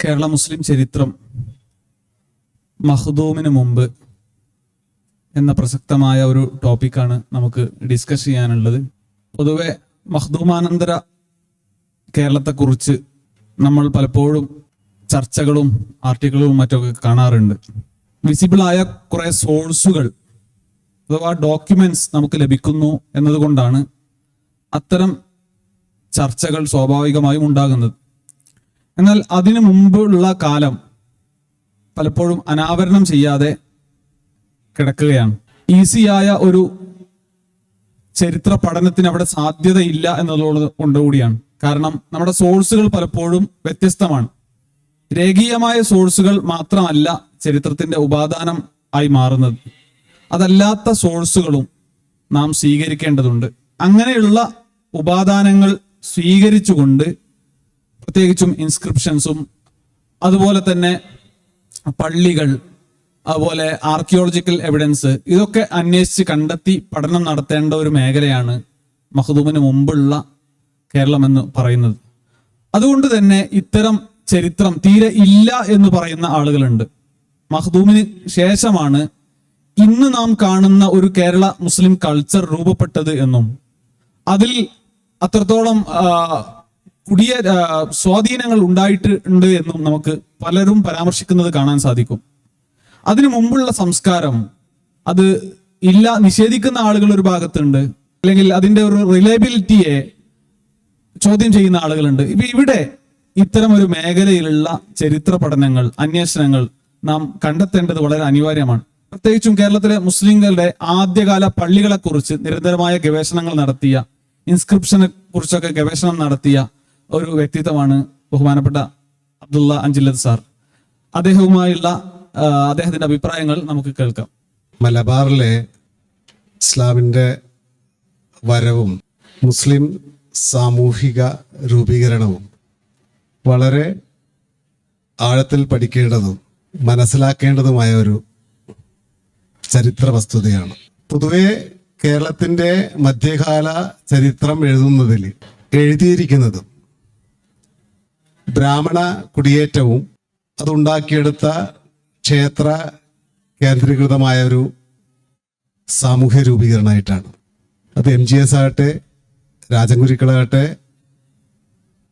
കേരള മുസ്ലിം ചരിത്രം മഖ്ദൂമിന് മുമ്പ് എന്ന പ്രസക്തമായ ഒരു ടോപ്പിക്കാണ് നമുക്ക് ഡിസ്കസ് ചെയ്യാനുള്ളത്. പൊതുവെ മഖ്ദൂമാനന്തര കേരളത്തെക്കുറിച്ച് നമ്മൾ പലപ്പോഴും ചർച്ചകളും ആർട്ടിക്കിളും മറ്റൊക്കെ കാണാറുണ്ട്. വിസിബിളായ കുറെ സോഴ്സുകൾ അഥവാ ഡോക്യുമെന്റ്സ് നമുക്ക് ലഭിക്കുന്നു എന്നതുകൊണ്ടാണ് അത്തരം ചർച്ചകൾ സ്വാഭാവികമായും ഉണ്ടാകുന്നത്. എന്നാൽ അതിനു മുമ്പുള്ള കാലം പലപ്പോഴും അനാവരണം ചെയ്യാതെ കിടക്കുകയാണ്. ഈസിയായ ഒരു ചരിത്ര പഠനത്തിന് അവിടെ സാധ്യതയില്ല എന്നതോട് കൊണ്ടുകൂടിയാണ്. കാരണം നമ്മുടെ സോഴ്സുകൾ പലപ്പോഴും വ്യത്യസ്തമാണ്. രേഖീയമായ സോഴ്സുകൾ മാത്രമല്ല ചരിത്രത്തിന്റെ ഉപാദാനം ആയി മാറുന്നത്, അതല്ലാത്ത സോഴ്സുകളും നാം സ്വീകരിക്കേണ്ടതുണ്ട്. അങ്ങനെയുള്ള ഉപാദാനങ്ങൾ സ്വീകരിച്ചുകൊണ്ട് പ്രത്യേകിച്ചും ഇൻസ്ക്രിപ്ഷൻസും അതുപോലെ തന്നെ പള്ളികൾ, അതുപോലെ ആർക്കിയോളജിക്കൽ എവിഡൻസ്, ഇതൊക്കെ അന്വേഷിച്ച് കണ്ടെത്തി പഠനം നടത്തേണ്ട ഒരു മേഖലയാണ് മഖ്ദൂമിന് മുമ്പുള്ള കേരളം എന്ന് പറയുന്നത്. അതുകൊണ്ട് തന്നെ ഇത്തരം ചരിത്രം തീരെ ഇല്ല എന്ന് പറയുന്ന ആളുകളുണ്ട്. മഖ്ദൂമിന് ശേഷമാണ് ഇന്ന് നാം കാണുന്ന ഒരു കേരള മുസ്ലിം കൾച്ചർ രൂപപ്പെട്ടത് എന്നും അതിൽ അത്രത്തോളം പുതിയ സ്വാധീനങ്ങൾ ഉണ്ടായിട്ടുണ്ട് എന്നും നമുക്ക് പലരും പരാമർശിക്കുന്നത് കാണാൻ സാധിക്കും. അതിനു മുമ്പുള്ള സംസ്കാരം അത് ഇല്ല നിഷേധിക്കുന്ന ആളുകൾ ഒരു ഭാഗത്തുണ്ട്, അല്ലെങ്കിൽ അതിന്റെ ഒരു റിലയബിലിറ്റിയെ ചോദ്യം ചെയ്യുന്ന ആളുകളുണ്ട്. ഇവിടെ ഇത്തരം ഒരു മേഖലയിലുള്ള ചരിത്ര പഠനങ്ങൾ, അന്വേഷണങ്ങൾ നാം കണ്ടെത്തേണ്ടത് വളരെ അനിവാര്യമാണ്. പ്രത്യേകിച്ചും കേരളത്തിലെ മുസ്ലിങ്ങളുടെ ആദ്യകാല പള്ളികളെ കുറിച്ച് നിരന്തരമായ ഗവേഷണങ്ങൾ നടത്തിയ, ഇൻസ്ക്രിപ്ഷനെ കുറിച്ചൊക്കെ ഗവേഷണം നടത്തിയ ഒരു വ്യക്തിത്വമാണ് ബഹുമാനപ്പെട്ട അബ്ദുള്ള അഞ്ചില്ലത്ത് സാർ. അദ്ദേഹവുമായുള്ള അദ്ദേഹത്തിന്റെ അഭിപ്രായങ്ങൾ നമുക്ക് കേൾക്കാം. മലബാറിലെ ഇസ്ലാമിന്റെ വരവും മുസ്ലിം സാമൂഹിക രൂപീകരണവും വളരെ ആഴത്തിൽ പഠിക്കേണ്ടതും മനസ്സിലാക്കേണ്ടതുമായ ഒരു ചരിത്ര വസ്തുതയാണ്. പൊതുവെ കേരളത്തിന്റെ മധ്യകാല ചരിത്രം എഴുതിയിരിക്കുന്നതും ബ്രാഹ്മണ കുടിയേറ്റവും അതുണ്ടാക്കിയെടുത്ത ക്ഷേത്ര കേന്ദ്രീകൃതമായ ഒരു സാമൂഹ്യ രൂപീകരണമായിട്ടാണ്. അത് MGS ആകട്ടെ, രാജൻകുരിക്കളാകട്ടെ,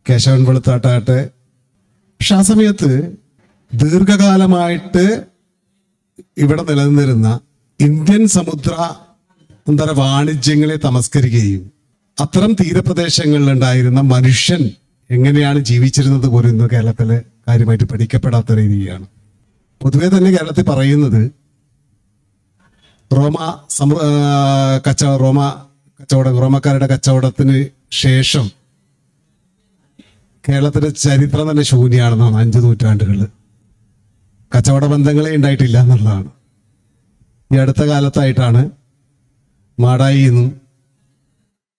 കേശവൻ വെളുത്താട്ടാകട്ടെ. പക്ഷെ ആ സമയത്ത് ദീർഘകാലമായിട്ട് ഇവിടെ നിലനിന്നിരുന്ന ഇന്ത്യൻ സമുദ്ര വാണിജ്യങ്ങളെ തമസ്കരിക്കുകയും അത്തരം തീരപ്രദേശങ്ങളിൽ ഉണ്ടായിരുന്ന മനുഷ്യൻ എങ്ങനെയാണ് ജീവിച്ചിരുന്നത് പോലും ഇന്ന് കേരളത്തിലെ കാര്യമായിട്ട് പഠിക്കപ്പെടാത്ത രീതിയാണ്. പൊതുവെ തന്നെ കേരളത്തിൽ പറയുന്നത് റോമക്കാരുടെ കച്ചവടത്തിന് ശേഷം കേരളത്തിന്റെ ചരിത്രം തന്നെ ശൂന്യമാണെന്നാണ്. 5 നൂറ്റാണ്ടുകൾ കച്ചവട ബന്ധങ്ങളെ ഉണ്ടായിട്ടില്ല എന്നുള്ളതാണ്. ഈ അടുത്ത കാലത്തായിട്ടാണ് മാടായിൽ നിന്നും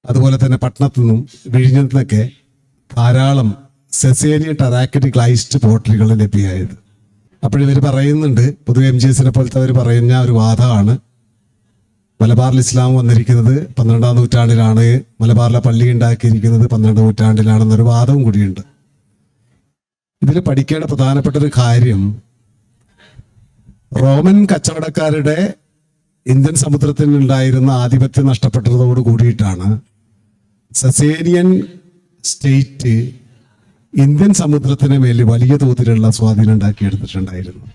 അതുപോലെ തന്നെ പട്ടണത്തു നിന്നും വിഴിഞ്ഞത്തു നിന്നൊക്കെ ധാരാളം സെസേനിയൻ ടെറാക്കറ്റിക് ഗ്ലൈസ്ഡ് പോട്ടലുകൾ ലഭ്യമായത്. അപ്പോഴിവർ പറയുന്നുണ്ട്, പൊതുവെ MGSനെ പോലത്തെ അവർ പറയുന്ന ഒരു വാദമാണ്, മലബാറിൽ ഇസ്ലാം വന്നിരിക്കുന്നത് 12-ാം നൂറ്റാണ്ടിലാണ്, മലബാറിലെ പള്ളി ഉണ്ടാക്കിയിരിക്കുന്നത് 12-ാം നൂറ്റാണ്ടിലാണെന്നൊരു വാദവും കൂടിയുണ്ട്. ഇതിൽ പഠിക്കേണ്ട പ്രധാനപ്പെട്ട ഒരു കാര്യം, റോമൻ കച്ചവടക്കാരുടെ ഇന്ത്യൻ സമുദ്രത്തിൽ ഉണ്ടായിരുന്ന ആധിപത്യം നഷ്ടപ്പെട്ടതോട് കൂടിയിട്ടാണ് സസേനിയൻ സ്റ്റേറ്റ് ഇന്ത്യൻ സമുദ്രത്തിന് മേൽ വലിയ തോതിലുള്ള സ്വാധീനം ഉണ്ടാക്കിയെടുത്തിട്ടുണ്ടായിരുന്നു.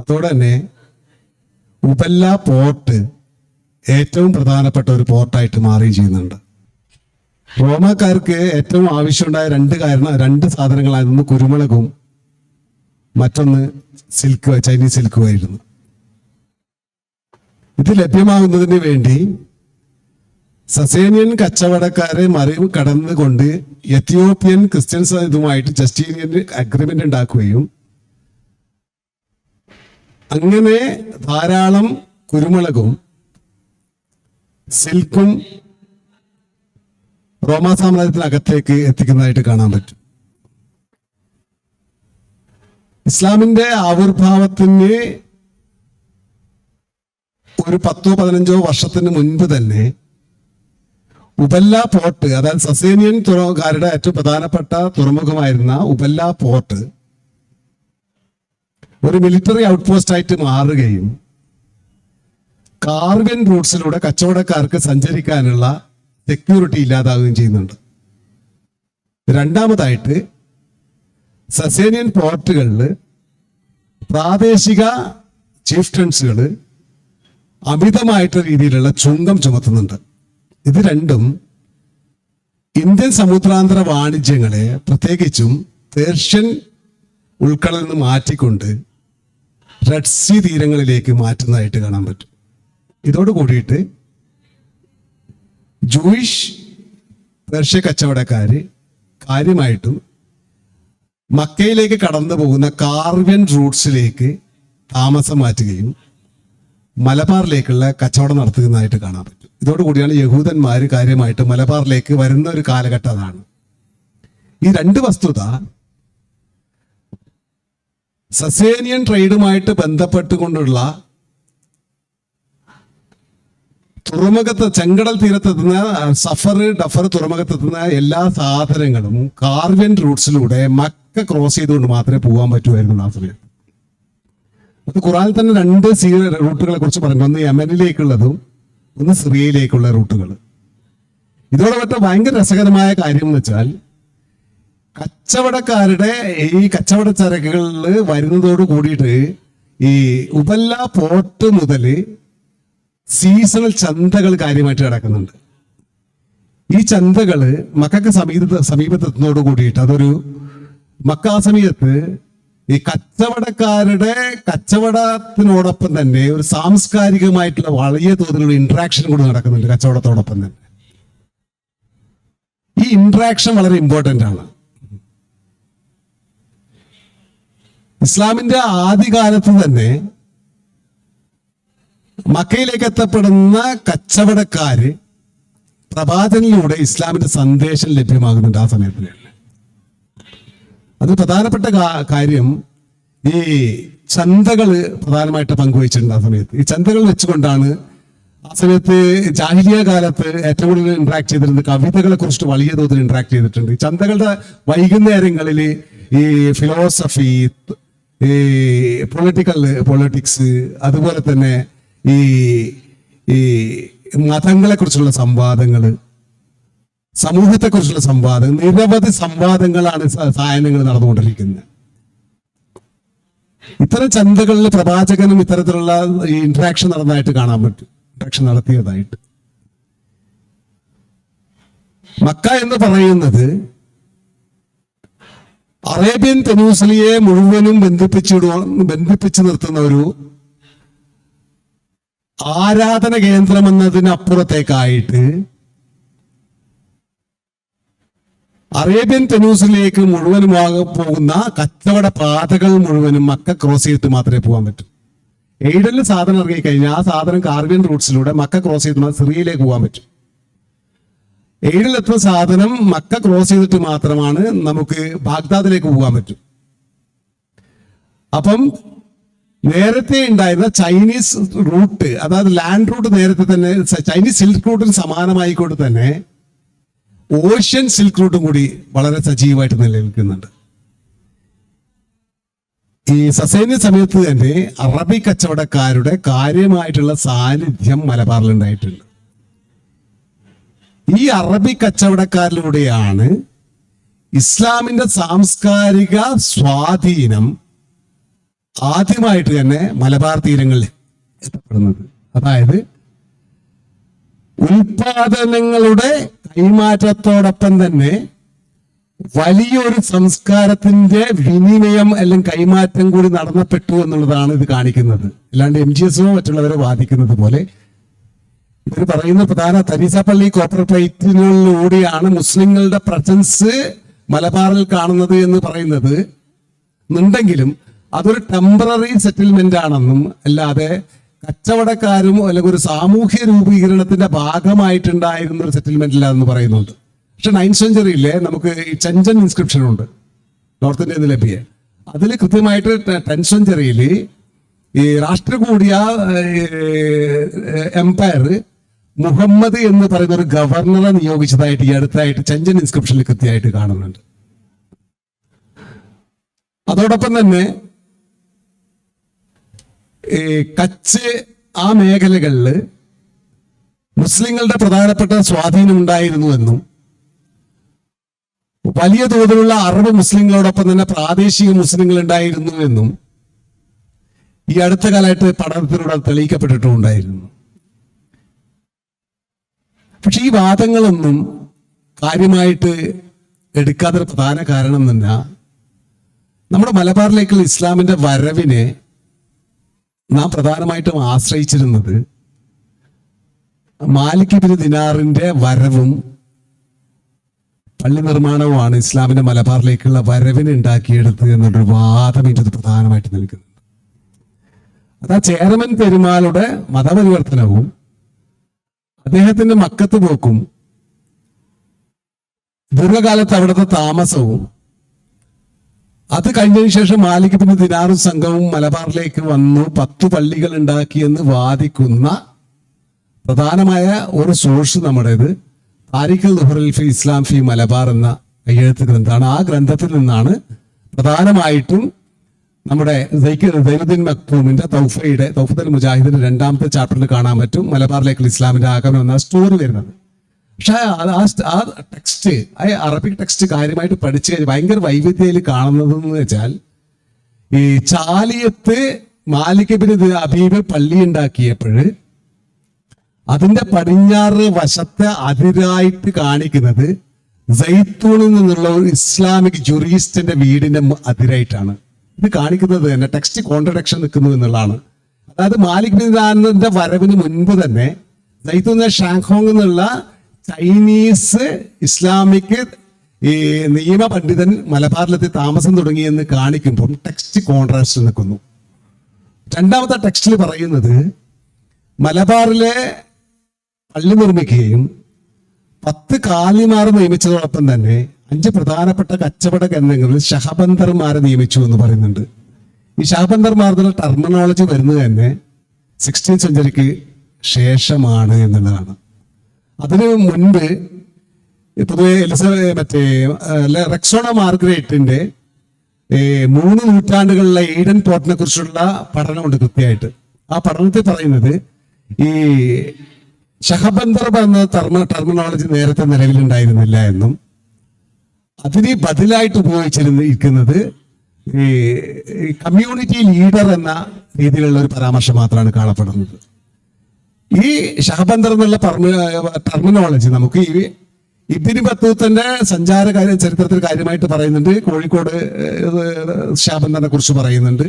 അതോടെ തന്നെ ഉപല്ല പോർട്ട് ഏറ്റവും പ്രധാനപ്പെട്ട ഒരു പോർട്ടായിട്ട് മാറുകയും ചെയ്യുന്നുണ്ട്. റോമാക്കാർക്ക് ഏറ്റവും ആവശ്യമുണ്ടായ 2 സാധനങ്ങളായിരുന്നു, കുരുമുളകും മറ്റൊന്ന് ചൈനീസ് സിൽക്കുമായിരുന്നു. ഇത് ലഭ്യമാകുന്നതിന് വേണ്ടി സസേനിയൻ കച്ചവടക്കാരെ കടന്നുകൊണ്ട് എത്യോപ്യൻ ക്രിസ്ത്യൻസ് ഇതുമായിട്ട് ജസ്റ്റീനിയൻ അഗ്രിമെന്റ് ഉണ്ടാക്കുകയും അങ്ങനെ ധാരാളം കുരുമുളകും സിൽക്കും റോമാ സാമ്രാജ്യത്തിനകത്തേക്ക് എത്തിക്കുന്നതായിട്ട് കാണാൻ പറ്റും. ഇസ്ലാമിന്റെ ആവിർഭാവത്തിന് ഒരു 10-15 വർഷത്തിന് മുൻപ് തന്നെ ഉപല്ല പോർട്ട്, അതായത് സസേനിയൻ തുറമുഖക്കാരുടെ ഏറ്റവും പ്രധാനപ്പെട്ട തുറമുഖമായിരുന്ന ഉപല്ല പോർട്ട് ഒരു മിലിറ്ററി ഔട്ട് പോസ്റ്റ് ആയിട്ട് മാറുകയും കാർവിയൻ റൂട്ട്സിലൂടെ കച്ചവടക്കാർക്ക് സഞ്ചരിക്കാനുള്ള സെക്യൂരിറ്റി ഇല്ലാതാവുകയും ചെയ്യുന്നുണ്ട്. രണ്ടാമതായിട്ട് സസേനിയൻ പോർട്ടുകളിൽ പ്രാദേശിക ചീഫ്റ്റൻസുകൾ അമിതമായിട്ട് രീതിയിലുള്ള ചുങ്കം ചുമത്തുന്നുണ്ട്. ഇത് രണ്ടും ഇന്ത്യൻ സമുദ്രാന്തര വാണിജ്യങ്ങളെ പ്രത്യേകിച്ചും പേർഷ്യൻ ഉൾക്കടലിൽ നിന്ന് മാറ്റിക്കൊണ്ട് റെഡ് സീ തീരങ്ങളിലേക്ക് മാറ്റുന്നതായിട്ട് കാണാൻ പറ്റും. ഇതോട് കൂടിയിട്ട് ജൂയിഷ് പേർഷ്യ കച്ചവടക്കാര് കാര്യമായിട്ടും മക്കയിലേക്ക് കടന്നു പോകുന്ന കാർവിയൻ റൂട്ട്സിലേക്ക് താമസം മാറ്റുകയും മലബാറിലേക്കുള്ള കച്ചവടം നടത്തുന്നതായിട്ട് കാണാൻ പറ്റും. ഇതോടുകൂടിയാണ് യഹൂദന്മാർ കാര്യമായിട്ട് മലബാറിലേക്ക് വരുന്ന ഒരു കാലഘട്ടം അതാണ്. ഈ രണ്ട് വസ്തുത സസേനിയൻ ട്രേഡുമായിട്ട് ബന്ധപ്പെട്ടുകൊണ്ടുള്ള തുറമുഖത്ത് ചെങ്കടൽ തീരത്തെത്തുന്ന സഫർ ഡഫർ തുറമുഖത്തെത്തുന്ന എല്ലാ സാധനങ്ങളും കാർവിയൻ റൂട്ട്സിലൂടെ മക്ക ക്രോസ് ചെയ്തുകൊണ്ട് മാത്രമേ പോകാൻ പറ്റുമായിരുന്നു ആ സമയത്ത്. അത് ഖുറാനിൽ തന്നെ രണ്ട് റൂട്ടുകളെ കുറിച്ച് പറഞ്ഞു. ഒന്ന് യമനിലേക്കുള്ളതും ഒന്ന് സിറിയയിലേക്കുള്ള റൂട്ടുകൾ. ഇതോടെ മറ്റേ ഭയങ്കര രസകരമായ കാര്യം എന്ന് വെച്ചാൽ കച്ചവടക്കാരുടെ ഈ കച്ചവട ചരക്കുകളിൽ വരുന്നതോട് കൂടിയിട്ട് ഈ ഉപല്ല പോർട്ട് മുതൽ സീസണൽ ചന്തകൾ കാര്യമായിട്ട് കിടക്കുന്നുണ്ട്. ഈ ചന്തകള് മക്കൾക്ക് സമീപത്തെത്തുന്നതോട് കൂടിയിട്ട് അതൊരു മക്ക സമയത്ത് ഈ കച്ചവടക്കാരുടെ കച്ചവടത്തിനോടൊപ്പം തന്നെ ഒരു സാംസ്കാരികമായിട്ടുള്ള വലിയ തോതിലുള്ള ഇന്ററാക്ഷൻ കൂടി നടക്കുന്നുണ്ട് കച്ചവടത്തോടൊപ്പം തന്നെ. ഈ ഇന്ററാക്ഷൻ വളരെ ഇമ്പോർട്ടൻ്റ് ആണ്. ഇസ്ലാമിന്റെ ആദ്യകാലത്ത് തന്നെ മക്കയിലേക്ക് എത്തപ്പെടുന്ന കച്ചവടക്കാര് പ്രവാചകനിലൂടെ ഇസ്ലാമിന്റെ സന്ദേശം ലഭ്യമാകുന്നുണ്ട് ആ സമയത്ത്. അത് പ്രധാനപ്പെട്ട കാര്യം ഈ ചന്തകൾ പ്രധാനമായിട്ട് പങ്കുവച്ചിട്ടുണ്ട് ആ സമയത്ത്. ഈ ചന്തകൾ വെച്ചുകൊണ്ടാണ് ആ സമയത്ത് ജാഹിലിയ കാലത്ത് ഏറ്റവും കൂടുതൽ ഇന്ററാക്ട് ചെയ്തിരുന്നത്. കവിതകളെ കുറിച്ചിട്ട് വലിയ തോതിൽ ഇന്ററാക്ട് ചെയ്തിട്ടുണ്ട്. ഈ ചന്തകളുടെ വൈകുന്നേരങ്ങളിൽ ഈ ഫിലോസഫി, ഈ പൊളിറ്റിക്സ്, അതുപോലെ തന്നെ ഈ ഈ മതങ്ങളെ കുറിച്ചുള്ള സംവാദങ്ങൾ, സമൂഹത്തെക്കുറിച്ചുള്ള സംവാദം, നിരവധി സംവാദങ്ങളാണ് സായനങ്ങൾ നടന്നുകൊണ്ടിരിക്കുന്നത്. ഇത്തരം ചന്തകളിൽ പ്രവാചകനും ഇത്തരത്തിലുള്ള ഈ ഇന്ററാക്ഷൻ നടന്നതായിട്ട് കാണാൻ പറ്റും. ഇന്ററാക്ഷൻ നടത്തിയതായിട്ട്. മക്ക എന്ന് പറയുന്നത് അറേബ്യൻ പെനൂസിലയെ മുഴുവനും ബന്ധിപ്പിച്ചു നിർത്തുന്ന ഒരു ആരാധന കേന്ദ്രം എന്നതിനപ്പുറത്തേക്കായിട്ട് അറേബ്യൻ പെനൂസിലേക്ക് മുഴുവനും പോകുന്ന കച്ചവട പാതകൾ മുഴുവനും മക്ക ക്രോസ് ചെയ്തിട്ട് മാത്രമേ പോകാൻ പറ്റൂ. എയ്ഡലിൽ സാധനം ഇറങ്ങി കഴിഞ്ഞാൽ ആ സാധനം കാർവിയൻ റൂട്ട്സിലൂടെ മക്ക ക്രോസ് ചെയ്തിട്ട് സിറിയയിലേക്ക് പോകാൻ പറ്റും. എയ്ഡിലെത്തുന്ന സാധനം മക്ക ക്രോസ് ചെയ്തിട്ട് മാത്രമാണ് നമുക്ക് ബാഗ്ദാദിലേക്ക് പോകാൻ പറ്റും. അപ്പം നേരത്തെ ഉണ്ടായിരുന്ന ചൈനീസ് റൂട്ട്, അതായത് ലാൻഡ് റൂട്ട് നേരത്തെ തന്നെ ചൈനീസ് സിൽക്ക് റൂട്ടിന് സമാനമായിക്കൊണ്ട് തന്നെ ഓഷ്യൻ സിൽക്ക് റൂട്ടും കൂടി വളരെ സജീവമായിട്ട് നിലനിൽക്കുന്നുണ്ട്. ഈ സസേനിയൻ സമയത്ത് തന്നെ അറബി കച്ചവടക്കാരുടെ കാര്യമായിട്ടുള്ള സാന്നിധ്യം മലബാറിൽ ഉണ്ടായിട്ടുണ്ട്. ഈ അറബി കച്ചവടക്കാരിലൂടെയാണ് ഇസ്ലാമിന്റെ സാംസ്കാരിക സ്വാധീനം ആദ്യമായിട്ട് തന്നെ മലബാർ തീരങ്ങളിൽ എത്തപ്പെടുന്നത്. അതായത് ഉൽപാദനങ്ങളുടെ കൈമാറ്റത്തോടൊപ്പം തന്നെ വലിയൊരു സംസ്കാരത്തിന്റെ വിനിമയം അല്ലെങ്കിൽ കൈമാറ്റം കൂടി നടന്നപ്പെട്ടു എന്നുള്ളതാണ് ഇത് കാണിക്കുന്നത്. അല്ലാണ്ട് MGSO മറ്റുള്ളവരെ വാദിക്കുന്നത് പോലെ ഇവർ പറയുന്ന പ്രധാന തരീസപ്പള്ളി കോപ്പർ പ്ലേറ്റിലൂടെയാണ് മുസ്ലിങ്ങളുടെ പ്രസൻസ് മലബാറിൽ കാണുന്നത് എന്ന് പറയുന്നത് ഉണ്ടെങ്കിലും അതൊരു ടെമ്പററി സെറ്റിൽമെന്റ് ആണെന്നും അല്ലാതെ കച്ചവടക്കാരും അല്ലെങ്കിൽ ഒരു സാമൂഹ്യ രൂപീകരണത്തിന്റെ ഭാഗമായിട്ടുണ്ടായിരുന്ന ഒരു സെറ്റിൽമെന്റ് അല്ല എന്ന് പറയുന്നുണ്ട്. പക്ഷെ 9th സെഞ്ചുറിയിലെ നമുക്ക് ഈ ചെഞ്ചൻ ഇൻസ്ക്രിപ്ഷൻ ഉണ്ട് നോർത്ത് ഇന്ത്യയിൽ നിന്ന് ലഭ്യ. അതിൽ കൃത്യമായിട്ട് 10th സെഞ്ചുറിയിൽ ഈ രാഷ്ട്രകൂടിയ എംപയർ മുഹമ്മദ് എന്ന് പറയുന്ന ഒരു ഗവർണറെ നിയോഗിച്ചതായിട്ട് ഈ അടുത്തായിട്ട് ചെഞ്ചൻ ഇൻസ്ക്രിപ്ഷനിൽ കൃത്യമായിട്ട് കാണുന്നുണ്ട്. അതോടൊപ്പം തന്നെ കച്ച് ആ മേഖലകളിൽ മുസ്ലിങ്ങളുടെ പ്രധാനപ്പെട്ട സ്വാധീനം ഉണ്ടായിരുന്നുവെന്നും വലിയ തോതിലുള്ള അറബ് മുസ്ലിങ്ങളോടൊപ്പം തന്നെ പ്രാദേശിക മുസ്ലിങ്ങൾ ഉണ്ടായിരുന്നു എന്നും ഈ അടുത്ത കാലമായിട്ട് പഠനത്തിലൂടെ തെളിയിക്കപ്പെട്ടിട്ടുണ്ടായിരുന്നു. പക്ഷെ ഈ വാദങ്ങളൊന്നും കാര്യമായിട്ട് എടുക്കാത്ത പ്രധാന കാരണം തന്നെ നമ്മുടെ മലബാറിലേക്കുള്ള ഇസ്ലാമിന്റെ വരവിനെ നാം പ്രധാനമായിട്ടും ആശ്രയിച്ചിരുന്നത് മാലിക് ഇബ്നു ദിനാറിന്റെ വരവും പള്ളി നിർമ്മാണവുമാണ് ഇസ്ലാമിന്റെ മലബാറിലേക്കുള്ള വരവിനെ ഉണ്ടാക്കിയെടുത്തത് എന്നൊരു വാദം ഇത് പ്രധാനമായിട്ട് നിൽക്കുന്നുണ്ട്. അതാ ചേരമൻ പെരുമാളുടെ മതപരിവർത്തനവും അദ്ദേഹത്തിന്റെ മക്കത്ത് പോക്കും ദീർഘകാലത്ത് അവിടുത്തെ താമസവും അത് കഴിഞ്ഞതിന് ശേഷം മാലിക് ഇബ്നു ദിനാറും സംഘവും മലബാറിലേക്ക് വന്നു 10 പള്ളികൾ ഉണ്ടാക്കിയെന്ന് വാദിക്കുന്ന പ്രധാനമായ ഒരു സോഴ്സ് നമ്മുടേത് താരിഖുൽ ദുഹറുൽ ഫി ഇസ്ലാം ഫി മലബാർ എന്ന എഴുത്ത് ഗ്രന്ഥമാണ്. ആ ഗ്രന്ഥത്തിൽ നിന്നാണ് പ്രധാനമായിട്ടും നമ്മുടെ സൈനുദ്ദീൻ മക്തൂമിന്റെ തൗഫത്തുൽ മുജാഹിദിന്റെ 2ാമത്തെ ചാപ്റ്ററിൽ കാണാൻ പറ്റും മലബാറിലേക്കുള്ള ഇസ്ലാമിന്റെ ആഗമനം എന്ന സ്റ്റോറി വരുന്നത്. പക്ഷെ ആ ടെക്സ്റ്റ്, ആ അറബിക് ടെക്സ്റ്റ് കാര്യമായിട്ട് പഠിച്ചു കഴിഞ്ഞാൽ ഭയങ്കര വൈവിധ്യയിൽ കാണുന്നതെന്ന് വെച്ചാൽ ഈ ചാലിയത്ത് മാലിക് ഇബ്നു അബീബ് പള്ളി ഉണ്ടാക്കിയപ്പോൾ അതിന്റെ പടിഞ്ഞാറ് വശത്തെ അതിരായിട്ട് കാണിക്കുന്നത് സൈത്തൂണിൽ നിന്നുള്ള ഒരു ഇസ്ലാമിക് ജുറിസ്റ്റിന്റെ വീടിന്റെ അതിരായിട്ടാണ്. ഇത് കാണിക്കുന്നത് തന്നെ ടെക്സ്റ്റ് കോൺട്രഡിക്ഷൻ നിൽക്കുന്നു എന്നുള്ളതാണ്. അതായത് മാലിക് ബിൻ ദിനാറിന്റെ വരവിന് മുൻപ് തന്നെ സൈത്തൂണിലെ ഷാങ്ഹോങ് എന്നുള്ള ചൈനീസ് ഇസ്ലാമിക് ഈ നിയമ പണ്ഡിതൻ മലബാറിലെത്തി താമസം തുടങ്ങിയെന്ന് കാണിക്കുമ്പം ടെക്സ്റ്റ് കോൺട്രാസ്റ്റ് നിൽക്കുന്നു. 2ാമത്തെ ടെക്സ്റ്റിൽ പറയുന്നത് മലബാറിലെ പള്ളി നിർമ്മിക്കുകയും 10 കാലിമാർ നിയമിച്ചതോടൊപ്പം തന്നെ 5 പ്രധാനപ്പെട്ട കച്ചവട കേന്ദ്രങ്ങളിൽ ഷഹബന്ദർമാരെ നിയമിച്ചു എന്ന് പറയുന്നുണ്ട്. ഈ ഷഹബന്ദർമാരുടെ ടെർമിനോളജി വരുന്നത് തന്നെ 16th സെഞ്ചുറിക്ക് ശേഷമാണ് എന്നുള്ളതാണ്. അതിനു മുൻപ് പൊതുവെ റെക്സോണ മാർഗ്രേറ്റിന്റെ 3 നൂറ്റാണ്ടുകളിലെ ഈഡൻ പോർട്ടിനെ കുറിച്ചുള്ള പഠനമുണ്ട് കൃത്യമായിട്ട്. ആ പഠനത്തിൽ പറയുന്നത് ഈ ഷഹബന്ദർ എന്ന ടെർമിനോളജി നേരത്തെ നിലവിലുണ്ടായിരുന്നില്ല എന്നും അതിന് ബദലായിട്ട് ഉപയോഗിച്ചിരിക്കുന്നത് ഈ കമ്മ്യൂണിറ്റി ലീഡർ എന്ന രീതിയിലുള്ള ഒരു പരാമർശം മാത്രമാണ് കാണപ്പെടുന്നത്. ഈ ഷഹബന്ദർ എന്നുള്ള ടെർമിനോളജി നമുക്ക് ഈ ഇബ്നു ബത്തൂത്തന്റെ സഞ്ചാര ചരിത്രത്തിൽ കാര്യമായിട്ട് പറയുന്നുണ്ട്. കോഴിക്കോട് ഷാബന്ദറിനെ കുറിച്ച് പറയുന്നുണ്ട്.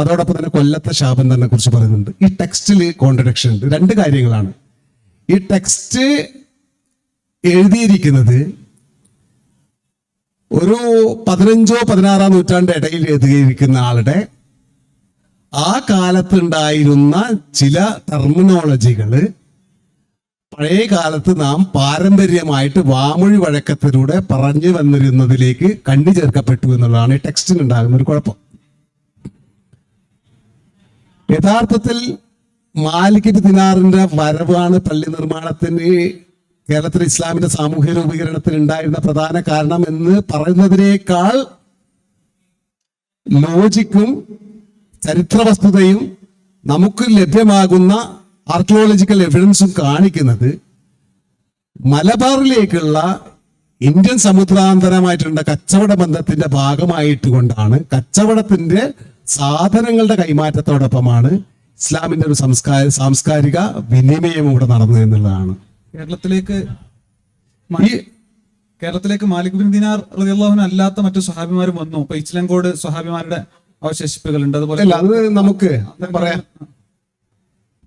അതോടൊപ്പം തന്നെ കൊല്ലത്തെ ഷാബന്ദറിനെ കുറിച്ച് പറയുന്നുണ്ട്. ഈ ടെക്സ്റ്റിൽ കോൺട്രഡിക്ഷൻ ഉണ്ട്. 2 കാര്യങ്ങളാണ്. ഈ ടെക്സ്റ്റ് എഴുതിയിരിക്കുന്നത് ഒരു 15-16 നൂറ്റാണ്ട് ഇടയിൽ എഴുതിയിരിക്കുന്ന ആളുടെ ആ കാലത്തുണ്ടായിരുന്ന ചില ടെർമിനോളജികള് പഴയ കാലത്ത് നാം പാരമ്പര്യമായിട്ട് വാമൊഴി വഴക്കത്തിലൂടെ പറഞ്ഞു വന്നിരുന്നതിലേക്ക് കണ്ടു ചേർക്കപ്പെട്ടു എന്നുള്ളതാണ് ഈ ടെക്സ്റ്റിന് ഉണ്ടാകുന്ന ഒരു കുഴപ്പം. യഥാർത്ഥത്തിൽ മാലിക് ഇബ്നു ദിനാറിന്റെ വരവാണ് പള്ളി നിർമ്മാണത്തിന് കേരളത്തിലെ ഇസ്ലാമിന്റെ സാമൂഹ്യ രൂപീകരണത്തിന് ഉണ്ടായിരുന്ന പ്രധാന കാരണം എന്ന് പറയുന്നതിനേക്കാൾ ലോജിക്കും ചരിത്ര വസ്തുതയും നമുക്ക് ലഭ്യമാകുന്ന ആർക്കിയോളജിക്കൽ എവിഡൻസും കാണിക്കുന്നത് മലബാറിലേക്കുള്ള ഇന്ത്യൻ സമുദ്രാന്തരമായിട്ടുള്ള കച്ചവട ബന്ധത്തിന്റെ ഭാഗമായിട്ട് കൊണ്ടാണ്, കച്ചവടത്തിന്റെ സാധനങ്ങളുടെ കൈമാറ്റത്തോടൊപ്പമാണ് ഇസ്ലാമിന്റെ ഒരു സാംസ്കാരിക വിനിമയം ഇവിടെ നടന്നു എന്നുള്ളതാണ്. കേരളത്തിലേക്ക് മാലിക് ബിൻ ദിനാർ റളിയല്ലാഹു അൻഹു അല്ലാത്ത മറ്റു സ്വഹാബിമാരും വന്നു. ഇപ്പൊ ഇസ്ലാംകോട് സ്വഹാബിമാരുടെ അവശേഷിപ്പുകളുണ്ട്. അതുപോലെ അത് നമുക്ക് പറയാം.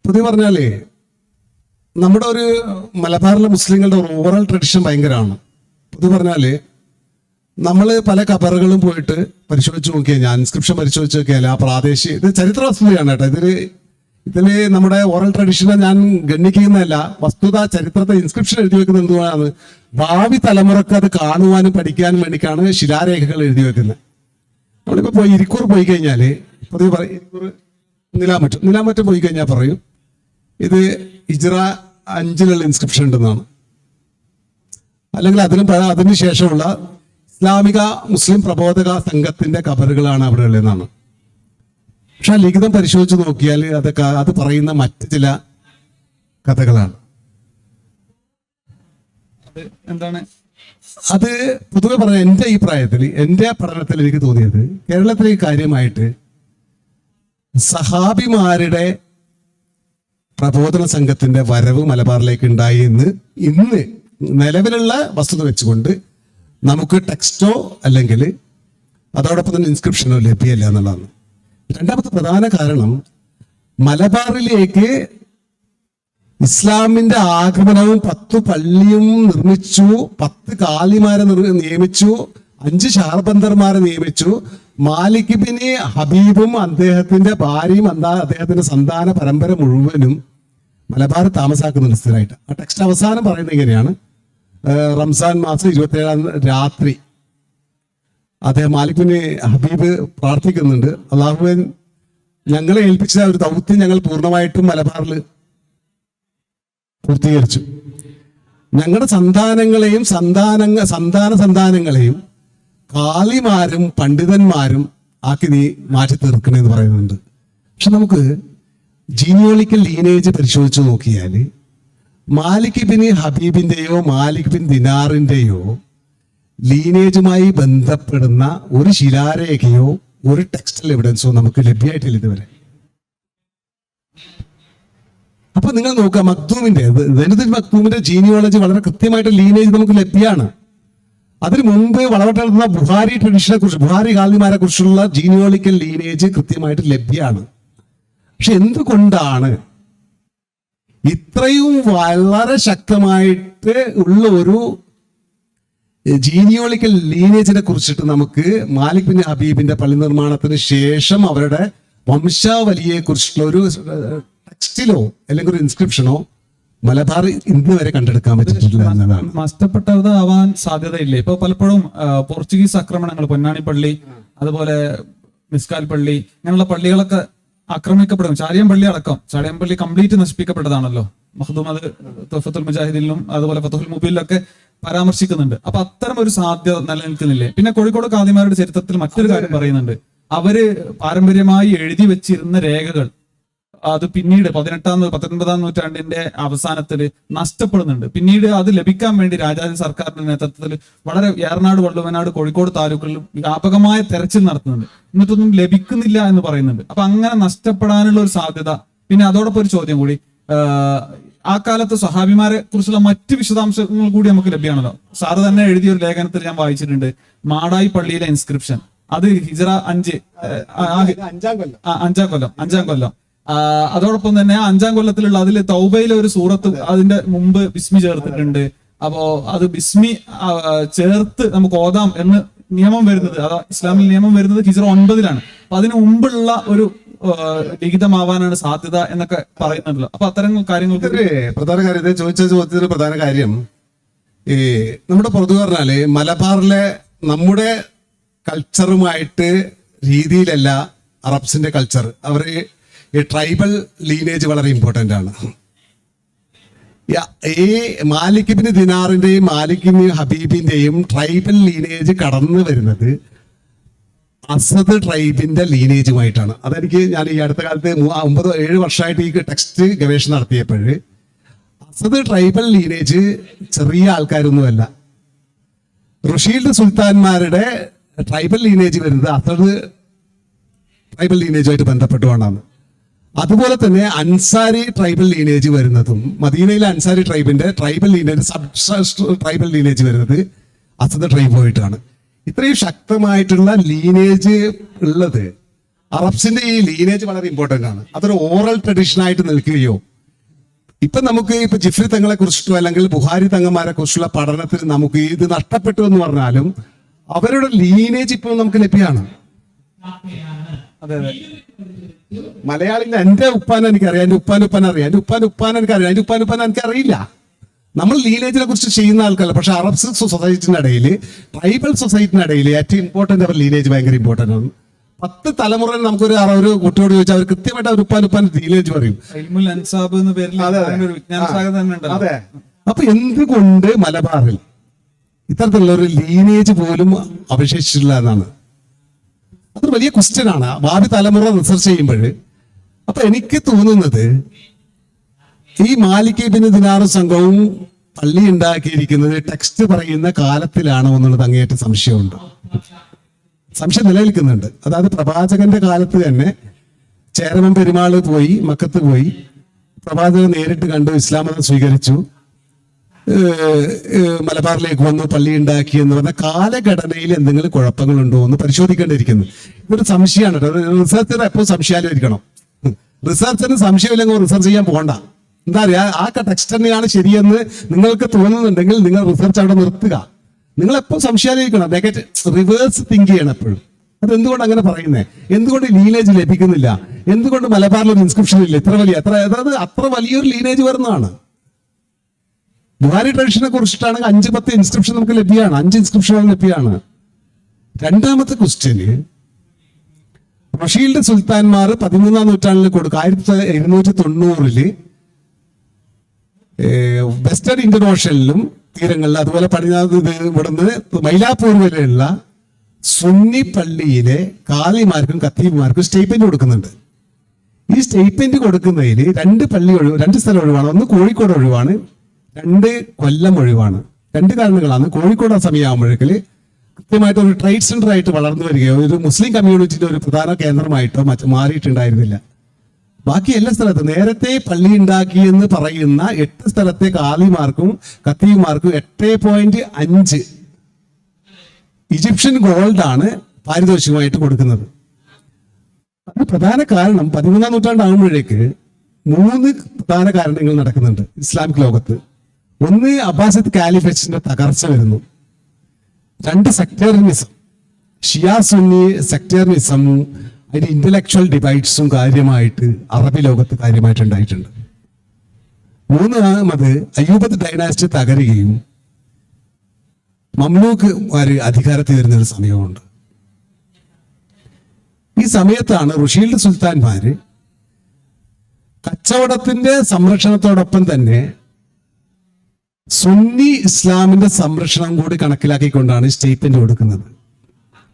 പൊതുവെ പറഞ്ഞാലേ നമ്മുടെ ഒരു മലബാറിലെ മുസ്ലിങ്ങളുടെ ഓറൽ ട്രഡിഷൻ ഭയങ്കരമാണ്. പൊതുവെ പറഞ്ഞാല് നമ്മൾ പല കബറുകളും പോയിട്ട് പരിശോധിച്ച് നോക്കിയാൽ, ഞാൻ ഇൻസ്ക്രിപ്ഷൻ പരിശോധിച്ച് നോക്കിയാൽ ആ പ്രാദേശിക, ഇത് ചരിത്ര വസ്തുതയാണ് കേട്ടോ. ഇതില് നമ്മുടെ ഓറൽ ട്രഡിഷനെ ഞാൻ ഗണ്ണിക്കുന്നതല്ല, വസ്തുത ചരിത്രത്തെ ഇൻസ്ക്രിപ്ഷൻ എഴുതി വെക്കുന്നത് എന്തുകൊണ്ടാണ്? ഭാവി തലമുറക്ക് അത് കാണുവാനും പഠിക്കാനും വേണ്ടിക്കാണ് ശിലാരേഖകൾ എഴുതി വെക്കുന്നത്. നമ്മളിപ്പോ ഇരിക്കൂർ പോയി കഴിഞ്ഞാല് പൊതുവെ ഇരിക്കൂർ നിലാമറ്റം പോയി കഴിഞ്ഞാൽ പറയും ഇത് ഹിജ്റ 5 ഇൻസ്ക്രിപ്ഷൻ ഉണ്ടെന്നാണ്, അല്ലെങ്കിൽ അതിന് ശേഷമുള്ള ഇസ്ലാമിക മുസ്ലിം പ്രബോധക സംഘത്തിന്റെ കബറുകളാണ് അവിടെ ഉള്ളതെന്നാണ്. പക്ഷെ ആ ലിഖിതം പരിശോധിച്ച് നോക്കിയാൽ അത് പറയുന്ന മറ്റ് ചില കഥകളാണ്. എന്താണ് അത് പൊതുവെ പറഞ്ഞ എൻ്റെ അഭിപ്രായത്തിൽ, എൻ്റെ പഠനത്തിൽ എനിക്ക് തോന്നിയത്, കേരളത്തിലേക്ക് കാര്യമായിട്ട് സഹാബിമാരുടെ പ്രബോധന സംഘത്തിന്റെ വരവ് മലബാറിലേക്ക് ഉണ്ടായി എന്ന് ഇന്ന് നിലവിലുള്ള വസ്തുത വെച്ചുകൊണ്ട് നമുക്ക് ടെക്സ്റ്റോ അല്ലെങ്കിൽ അതോടൊപ്പം തന്നെ ഇൻസ്ക്രിപ്ഷനോ ലഭ്യമല്ല എന്നുള്ളതാണ്. രണ്ടാമത്തെ പ്രധാന കാരണം, മലബാറിലേക്ക് ഇസ്ലാമിന്റെ ആഗമനവും 10 പള്ളിയും നിർമ്മിച്ചു, 10 കാലിമാരെ നിയമിച്ചു, 5 ഷാർബന്ദർമാരെ നിയമിച്ചു. മാലിക് ബിൻ ഹബീബും അദ്ദേഹത്തിന്റെ ഭാര്യയും അദ്ദേഹത്തിന്റെ സന്താന പരമ്പര മുഴുവനും മലബാർ താമസാക്കുന്നുണ്ട് സ്ഥിരമായിട്ട്. ആ ടെക്സ്റ്റ് അവസാനം പറയുന്നത് ഇങ്ങനെയാണ്: റംസാൻ മാസം 27 രാത്രി അദ്ദേഹം മാലിക് ബിൻ ഹബീബ് പ്രാർത്ഥിക്കുന്നുണ്ട്, അള്ളാഹുവൻ ഞങ്ങളെ ഏൽപ്പിച്ച ഒരു ദൗത്യം ഞങ്ങൾ പൂർണ്ണമായിട്ടും മലബാറിൽ പൂർത്തീകരിച്ചു. ഞങ്ങളുടെ സന്താനങ്ങളെയും സന്താനങ്ങളെയും കാളിമാരും പണ്ഡിതന്മാരും ആക്കി നീ മാറ്റി തീർക്കണമെന്ന് പറയുന്നുണ്ട്. പക്ഷെ നമുക്ക് ജീനിയോളിക്കൽ ലീനേജ് പരിശോധിച്ച് നോക്കിയാൽ മാലിക് ബിൻ ഹബീബിന്റെയോ മാലിക് ബിൻ ദിനാറിന്റെയോ ലീനേജുമായി ബന്ധപ്പെടുന്ന ഒരു ശിലാരേഖയോ ഒരു ടെക്സ്റ്റൽ എവിഡൻസോ നമുക്ക് ലഭ്യമായിട്ടില്ല ഇതുവരെ. അപ്പൊ നിങ്ങൾ നോക്കുക, മക്തൂമിന്റെ ജീനിയോളജി വളരെ കൃത്യമായിട്ട് ലീനേജ് നമുക്ക് ലഭ്യമാണ്. അതിനു മുമ്പ് വളവട്ടെടുക്കുന്ന ബുഹാരി ട്രഡീഷനെ കുറിച്ച്, ബുഹാരി ഖാലിമാരെ കുറിച്ചുള്ള ജീനിയോളിക്കൽ ലീനേജ് കൃത്യമായിട്ട് ലഭ്യമാണ്. പക്ഷെ എന്തുകൊണ്ടാണ് ഇത്രയും വളരെ ശക്തമായിട്ട് ഉള്ള ഒരു ജീനിയോളിക്കൽ ലീനേജിനെ കുറിച്ചിട്ട് നമുക്ക് മാലിക് ബിൻ ഹബീബിന്റെ പള്ളി നിർമ്മാണത്തിന് ശേഷം അവരുടെ വംശാവലിയെ കുറിച്ചിട്ടുള്ള ഒരു ടെക്സ്റ്റിലോ അല്ലെങ്കിൽ ഒരു ഇൻസ്ക്രിപ്ഷനോ മലബാർ ഇന്ന് വരെ കണ്ടെടുക്കാൻ പറ്റിയിട്ടില്ല എന്നതാണ്. നഷ്ടപ്പെട്ടത് ആവാൻ സാധ്യതയില്ലേ? ഇപ്പൊ പലപ്പോഴും പോർച്ചുഗീസ് ആക്രമണങ്ങൾ, പൊന്നാനി പള്ളി, അതുപോലെ മിസ്കാൽ പള്ളി, ഇങ്ങനെയുള്ള പള്ളികളൊക്കെ ആക്രമിക്കപ്പെടും. ചാലിയം പള്ളി അടക്കം, ചാലിയം പള്ളി കംപ്ലീറ്റ് നശിപ്പിക്കപ്പെട്ടതാണല്ലോ. മഖ്ദൂം അത് തുഹഫത്തുൽ മുജാഹിദിലും അതുപോലെ ഫതുഹുൽ മുബീനിലൊക്കെ പരാമർശിക്കുന്നുണ്ട്. അപ്പൊ അത്തരം ഒരു സാധ്യത നിലനിൽക്കുന്നില്ലേ? പിന്നെ കോഴിക്കോട് ഖാദിമാരുടെ ചരിത്രത്തിൽ മറ്റൊരു കാര്യം പറയുന്നുണ്ട്. അവര് പാരമ്പര്യമായി എഴുതി വെച്ചിരുന്ന രേഖകൾ അത് പിന്നീട് 19-ാം നൂറ്റാണ്ടിന്റെ അവസാനത്തിൽ നഷ്ടപ്പെടുന്നുണ്ട്. പിന്നീട് അത് ലഭിക്കാൻ വേണ്ടി രാജാജി സർക്കാരിന്റെ നേതൃത്വത്തിൽ വളരെ ഏറനാട്, വള്ളുവനാട്, കോഴിക്കോട് താലൂക്കുകളിലും വ്യാപകമായ തെരച്ചിൽ നടത്തുന്നുണ്ട്. എന്നിട്ടൊന്നും ലഭിക്കുന്നില്ല എന്ന് പറയുന്നുണ്ട്. അപ്പൊ അങ്ങനെ നഷ്ടപ്പെടാനുള്ള ഒരു സാധ്യത. പിന്നെ അതോടൊപ്പം ഒരു ചോദ്യം കൂടി, ആ കാലത്ത് സ്വഹാബിമാരെ കുറിച്ചുള്ള മറ്റ് വിശദാംശങ്ങൾ കൂടി നമുക്ക് ലഭ്യമാണല്ലോ. സാറ് തന്നെ എഴുതിയ ഒരു ലേഖനത്തിൽ ഞാൻ വായിച്ചിട്ടുണ്ട്, മാടായി പള്ളിയിലെ ഇൻസ്ക്രിപ്ഷൻ. അത് ഹിജ്റ 5 കൊല്ലം. അതോടൊപ്പം തന്നെ 5-ാം കൊല്ലത്തിലുള്ള അതിൽ തൗബയിലെ ഒരു സൂറത്ത് അതിന്റെ മുമ്പ് ബിസ്മി ചേർത്തിട്ടുണ്ട്. അപ്പോ അത് ബിസ്മി ചേർത്ത് നമുക്ക് ഓതാം എന്ന് നിയമം വരുന്നത്, അതാ ഇസ്ലാമിൽ നിയമം വരുന്നത് ഹിജ്റ 9-ലാണ്. അപ്പൊ അതിന് മുമ്പുള്ള ഒരു ലിഖിതമാവാനാണ് സാധ്യത എന്നൊക്കെ പറയുന്നുണ്ടല്ലോ. അപ്പൊ അത്തരം കാര്യങ്ങൾക്ക് പ്രധാന കാര്യം ചോദിച്ച ചോദ്യത്തിന് പ്രധാന കാര്യം, ഈ നമ്മുടെ പൊതുവെ പറഞ്ഞാല് മലബാറിലെ നമ്മുടെ കൾച്ചറുമായിട്ട് രീതിയിലല്ല അറബ്സിന്റെ കൾച്ചർ. അവർ ഈ ട്രൈബൽ ലീനേജ് വളരെ ഇമ്പോർട്ടൻ്റ് ആണ്. ഈ മാലിക് ബിൻ ദിനാറിന്റെയും മാലിക് ബിൻ ഹബീബിന്റെയും ട്രൈബൽ ലീനേജ് കടന്നു വരുന്നത് അസദ് ട്രൈബിന്റെ ലീനേജുമായിട്ടാണ്. അതെനിക്ക് ഞാൻ ഈ അടുത്ത കാലത്ത് 9-7 വർഷമായിട്ട് ഈ ടെക്സ്റ്റ് ഗവേഷണം നടത്തിയപ്പോൾ അസദ് ട്രൈബൽ ലീനേജ് ചെറിയ ആൾക്കാരൊന്നുമല്ല. റുഷീൽഡ് സുൽത്താൻമാരുടെ ട്രൈബൽ ലീനേജ് വരുന്നത് അസദ് ട്രൈബൽ ലീനേജുമായിട്ട് ബന്ധപ്പെട്ടുകൊണ്ടാണ്. അതുപോലെ തന്നെ അൻസാരി ട്രൈബൽ ലീനേജ് വരുന്നതും മദീനയിലെ അൻസാരി ട്രൈബിന്റെ ട്രൈബൽ ലീനേജ് ട്രൈബൽ ലീനേജ് വരുന്നത് അസദ് ട്രൈബുമായിട്ടാണ്. ഇത്രയും ശക്തമായിട്ടുള്ള ലീനേജ് ഉള്ളത്, അറബ്സിന്റെ ഈ ലീനേജ് വളരെ ഇമ്പോർട്ടൻ്റ് ആണ്. അതൊരു ഓറൽ ട്രഡീഷൻ ആയിട്ട് നിൽക്കുകയോ, ഇപ്പൊ നമുക്ക് ഇപ്പൊ ജിഫ്രി തങ്ങളെ കുറിച്ചിട്ടോ അല്ലെങ്കിൽ ബുഹാരി തങ്ങന്മാരെ കുറിച്ചുള്ള പഠനത്തിൽ നമുക്ക് ഇത് നഷ്ടപ്പെട്ടു എന്ന് പറഞ്ഞാലും അവരുടെ ലീനേജ് ഇപ്പോൾ നമുക്ക് ലഭ്യമാണ്. അതെ അതെ, മലയാളിന്റെ എന്റെ ഉപ്പാനെ എനിക്കറിയാം, എന്റെ ഉപ്പാൻ അറിയാം, എന്റെ ഉപ്പാൻ എനിക്കറിയാം, എന്റെ ഉപ്പാൻ എനിക്കറിയില്ല. നമ്മൾ ലീനേജിനെ കുറിച്ച് ചെയ്യുന്ന ആൾക്കല്ല. പക്ഷെ അറബ്സ് സൊസൈറ്റിന്റെ ഇടയിൽ, ട്രൈബൽ സൊസൈറ്റിന്റെ ഇടയിൽ ഏറ്റവും ഇമ്പോർട്ടൻ്റ് അവർ ലീനേജ് ഭയങ്കര ഇമ്പോർട്ടൻ്റ് ആണ്. 10 തലമുറയിൽ നമുക്കൊരു ഒരു കുട്ടിയോട് ചോദിച്ചാൽ അവർ കൃത്യമായിട്ട് അവർ ഉപ്പാൻ ലീനേജ് പറയും. ഇൽമുൽ അൻസാബ് എന്ന പേരിൽ ഒരു വിജ്ഞാന ശാഖ തന്നെ ഉണ്ടല്ലോ. അതെ. അപ്പൊ എന്തുകൊണ്ട് മലബാറിൽ ഇത്തരത്തിലുള്ള ഒരു ലീനേജ് പോലും അവശേഷിച്ചില്ല എന്നാണ്. അതൊരു വലിയ ക്വസ്റ്റ്യൻ ആണ് ഭാവി തലമുറ റിസർച്ച് ചെയ്യുമ്പോൾ. അപ്പൊ എനിക്ക് തോന്നുന്നത് ഈ മാലിക് ഇബ്നു ദിനാർ സംഘവും പള്ളി ഉണ്ടാക്കിയിരിക്കുന്നത് ടെക്സ്റ്റ് പറയുന്ന കാലത്തിലാണോ എന്നുള്ളത് അങ്ങേയറ്റം സംശയം നിലനിൽക്കുന്നുണ്ട്. അതായത് പ്രവാചകന്റെ കാലത്ത് തന്നെ ചേരമൻ പെരുമാള് പോയി മക്കത്ത് പോയി പ്രവാചകൻ നേരിട്ട് കണ്ടു, ഇസ്ലാം മതം സ്വീകരിച്ചു, മലബാറിലേക്ക് വന്നു, പള്ളി ഉണ്ടാക്കി എന്ന് പറഞ്ഞ കാലഘടനയിൽ എന്തെങ്കിലും കുഴപ്പങ്ങളുണ്ടോ എന്ന് പരിശോധിക്കേണ്ടിയിരിക്കുന്നു. ഇതൊരു സംശയമാണ്. റിസർച്ചർ എപ്പോഴും സംശയാലിരിക്കണം. റിസർച്ചറിന് സംശയമില്ലെങ്കിൽ റിസർച്ച് ചെയ്യാൻ പോകണ്ട. എന്താ പറയാ, ആ ടെക്സ്റ്റ് തന്നെയാണ് ശരിയെന്ന് നിങ്ങൾക്ക് തോന്നുന്നുണ്ടെങ്കിൽ നിങ്ങൾ റിസർച്ച് അവിടെ നിർത്തുക. നിങ്ങൾ എപ്പോഴും സംശയാലിരിക്കണം. റിവേഴ്സ് തിങ്ക് ചെയ്യണം എപ്പോഴും. അത് എന്തുകൊണ്ട് അങ്ങനെ പറയുന്നത്? എന്തുകൊണ്ട് ലീനേജ് ലഭിക്കുന്നില്ല? എന്തുകൊണ്ട് മലബാറിൽ ഒരു ഇൻസ്ക്രിപ്ഷൻ ഇല്ല? അതായത് അത്ര വലിയൊരു ലീനേജ് വരുന്നതാണ്. ബുഹാരി ട്രഡീഷനെ കുറിച്ചിട്ടാണെങ്കിൽ 5-10 ഇൻസ്ക്രിപ്ഷൻ നമുക്ക് ലഭ്യമാണ്. 5 ഇൻസ്ക്രിപ്ഷനുകൾ ലഭ്യമാണ്. രണ്ടാമത്തെ ക്വസ്റ്റ്യന്, റഷീൽഡ് സുൽത്താൻമാർ 13-ാം നൂറ്റാണ്ടിൽ കൊടുക്കുക 1290 വെസ്റ്റേൺ ഇന്ത്യൻ ഓഷ്യനിലും തീരങ്ങളിൽ അതുപോലെ പടിഞ്ഞാറ് ഇവിടുന്ന് മൈലാപ്പൂർ വരെയുള്ള സുന്നി പള്ളിയിലെ കാലിമാർക്കും ഖത്തീബുമാർക്കും സ്റ്റേറ്റ്മെന്റ് കൊടുക്കുന്നുണ്ട്. ഈ സ്റ്റേറ്റ്മെന്റ് കൊടുക്കുന്നതിൽ 2 സ്ഥലം ഒഴിവാണ്. ഒന്ന് കോഴിക്കോട് ഒഴിവാണ്, 2 കൊല്ലം ഒഴിവാണ്. 2 കാരണങ്ങളാണ്. കോഴിക്കോട് ആ സമയമാകുമ്പോഴേക്ക് കൃത്യമായിട്ട് ഒരു ട്രേഡ് സെന്റർ ആയിട്ട് വളർന്നു വരികയോ ഒരു മുസ്ലിം കമ്മ്യൂണിറ്റിയുടെ ഒരു പ്രധാന കേന്ദ്രമായിട്ടോ മാറിയിട്ടുണ്ടായിരുന്നില്ല. ബാക്കി എല്ലാ സ്ഥലത്തും നേരത്തെ പള്ളി ഉണ്ടാക്കി എന്ന് പറയുന്ന 8 സ്ഥലത്തെ കാലിമാർക്കും ഖത്തീബുമാർക്കും 8.5 ഈജിപ്ഷ്യൻ ഗോൾഡാണ് പാരിതോഷികമായിട്ട് കൊടുക്കുന്നത്. അതിന് പ്രധാന കാരണം 13-ാം നൂറ്റാണ്ടാകുമ്പോഴേക്ക് 3 പ്രധാന കാരണങ്ങൾ നടക്കുന്നുണ്ട് ഇസ്ലാമിക് ലോകത്ത്. ഒന്ന്, അബ്ബാസിദ് കാലിഫേറ്റിന്റെ തകർച്ച വരുന്നു. 2, സെക്ടേറിയനിസം, ഷിയാ സുന്നി സെക്ടേറിയനിസമും അതിന്റെ ഇന്റലക്ച്വൽ ഡിബൈറ്റ്സും കാര്യമായിട്ട് അറബി ലോകത്ത് കാര്യമായിട്ട് ഉണ്ടായിട്ടുണ്ട്. 3, അയ്യൂബത്ത് ഡൈനാസ്റ്റി തകരുകയും മംലൂക്ക്മാര് അധികാരത്തിൽ വരുന്ന ഒരു സമയമുണ്ട്. ഈ സമയത്താണ് റുഷീൽഡ് സുൽത്താൻമാര് കച്ചവടത്തിന്റെ സംരക്ഷണത്തോടൊപ്പം തന്നെ സുന്നി ഇസ്ലാമിന്റെ സംരക്ഷണം കൂടി കണക്കിലാക്കിക്കൊണ്ടാണ് സ്റ്റേറ്റ്മെന്റ് കൊടുക്കുന്നത്.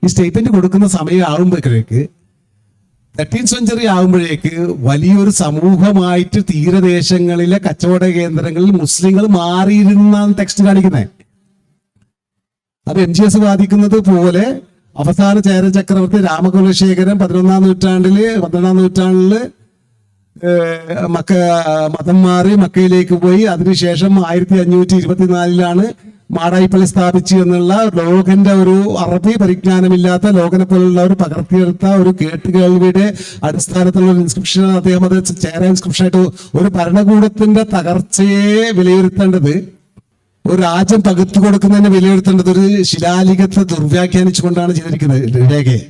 ഈ സ്റ്റേറ്റ്മെന്റ് കൊടുക്കുന്ന സമയം ആകുമ്പോഴേക്ക് 13th സെഞ്ചുറി ആകുമ്പോഴേക്ക് വലിയൊരു സമൂഹമായിട്ട് തീരദേശങ്ങളിലെ കച്ചവട കേന്ദ്രങ്ങളിൽ മുസ്ലിങ്ങൾ മാറിയിരുന്ന ടെക്സ്റ്റ് കാണിക്കുന്നത്. അത് MGS വാദിക്കുന്നത് പോലെ അവസാന ചേര ചക്രവർത്തി രാമകുലശേഖരൻ 12-ാം നൂറ്റാണ്ടില് മതം മാറി മക്കയിലേക്ക് പോയി. അതിനുശേഷം 1524 മാടായിപ്പള്ളി സ്ഥാപിച്ചു എന്നുള്ള ലോകന്റെ ഒരു അറബി പരിജ്ഞാനമില്ലാത്ത ലോകനെ പോലുള്ള ഒരു പകർത്തിയെടുത്ത ഒരു കേട്ടുകേൾവിയുടെ അടിസ്ഥാനത്തിലുള്ള ഇൻസ്ക്രിപ്ഷൻ അദ്ദേഹം അത് ചേര ഇൻസ്ക്രിപ്ഷനായിട്ട് ഒരു ഭരണകൂടത്തിന്റെ തകർച്ചയെ വിലയിരുത്തേണ്ടത്, ഒരു രാജ്യം പകുത്തു കൊടുക്കുന്നതിനെ വിലയിരുത്തേണ്ടത് ഒരു ശിലാലിഖത്തെ ദുർവ്യാഖ്യാനിച്ചുകൊണ്ടാണ് ചെയ്തിരിക്കുന്നത് രേഖയെ.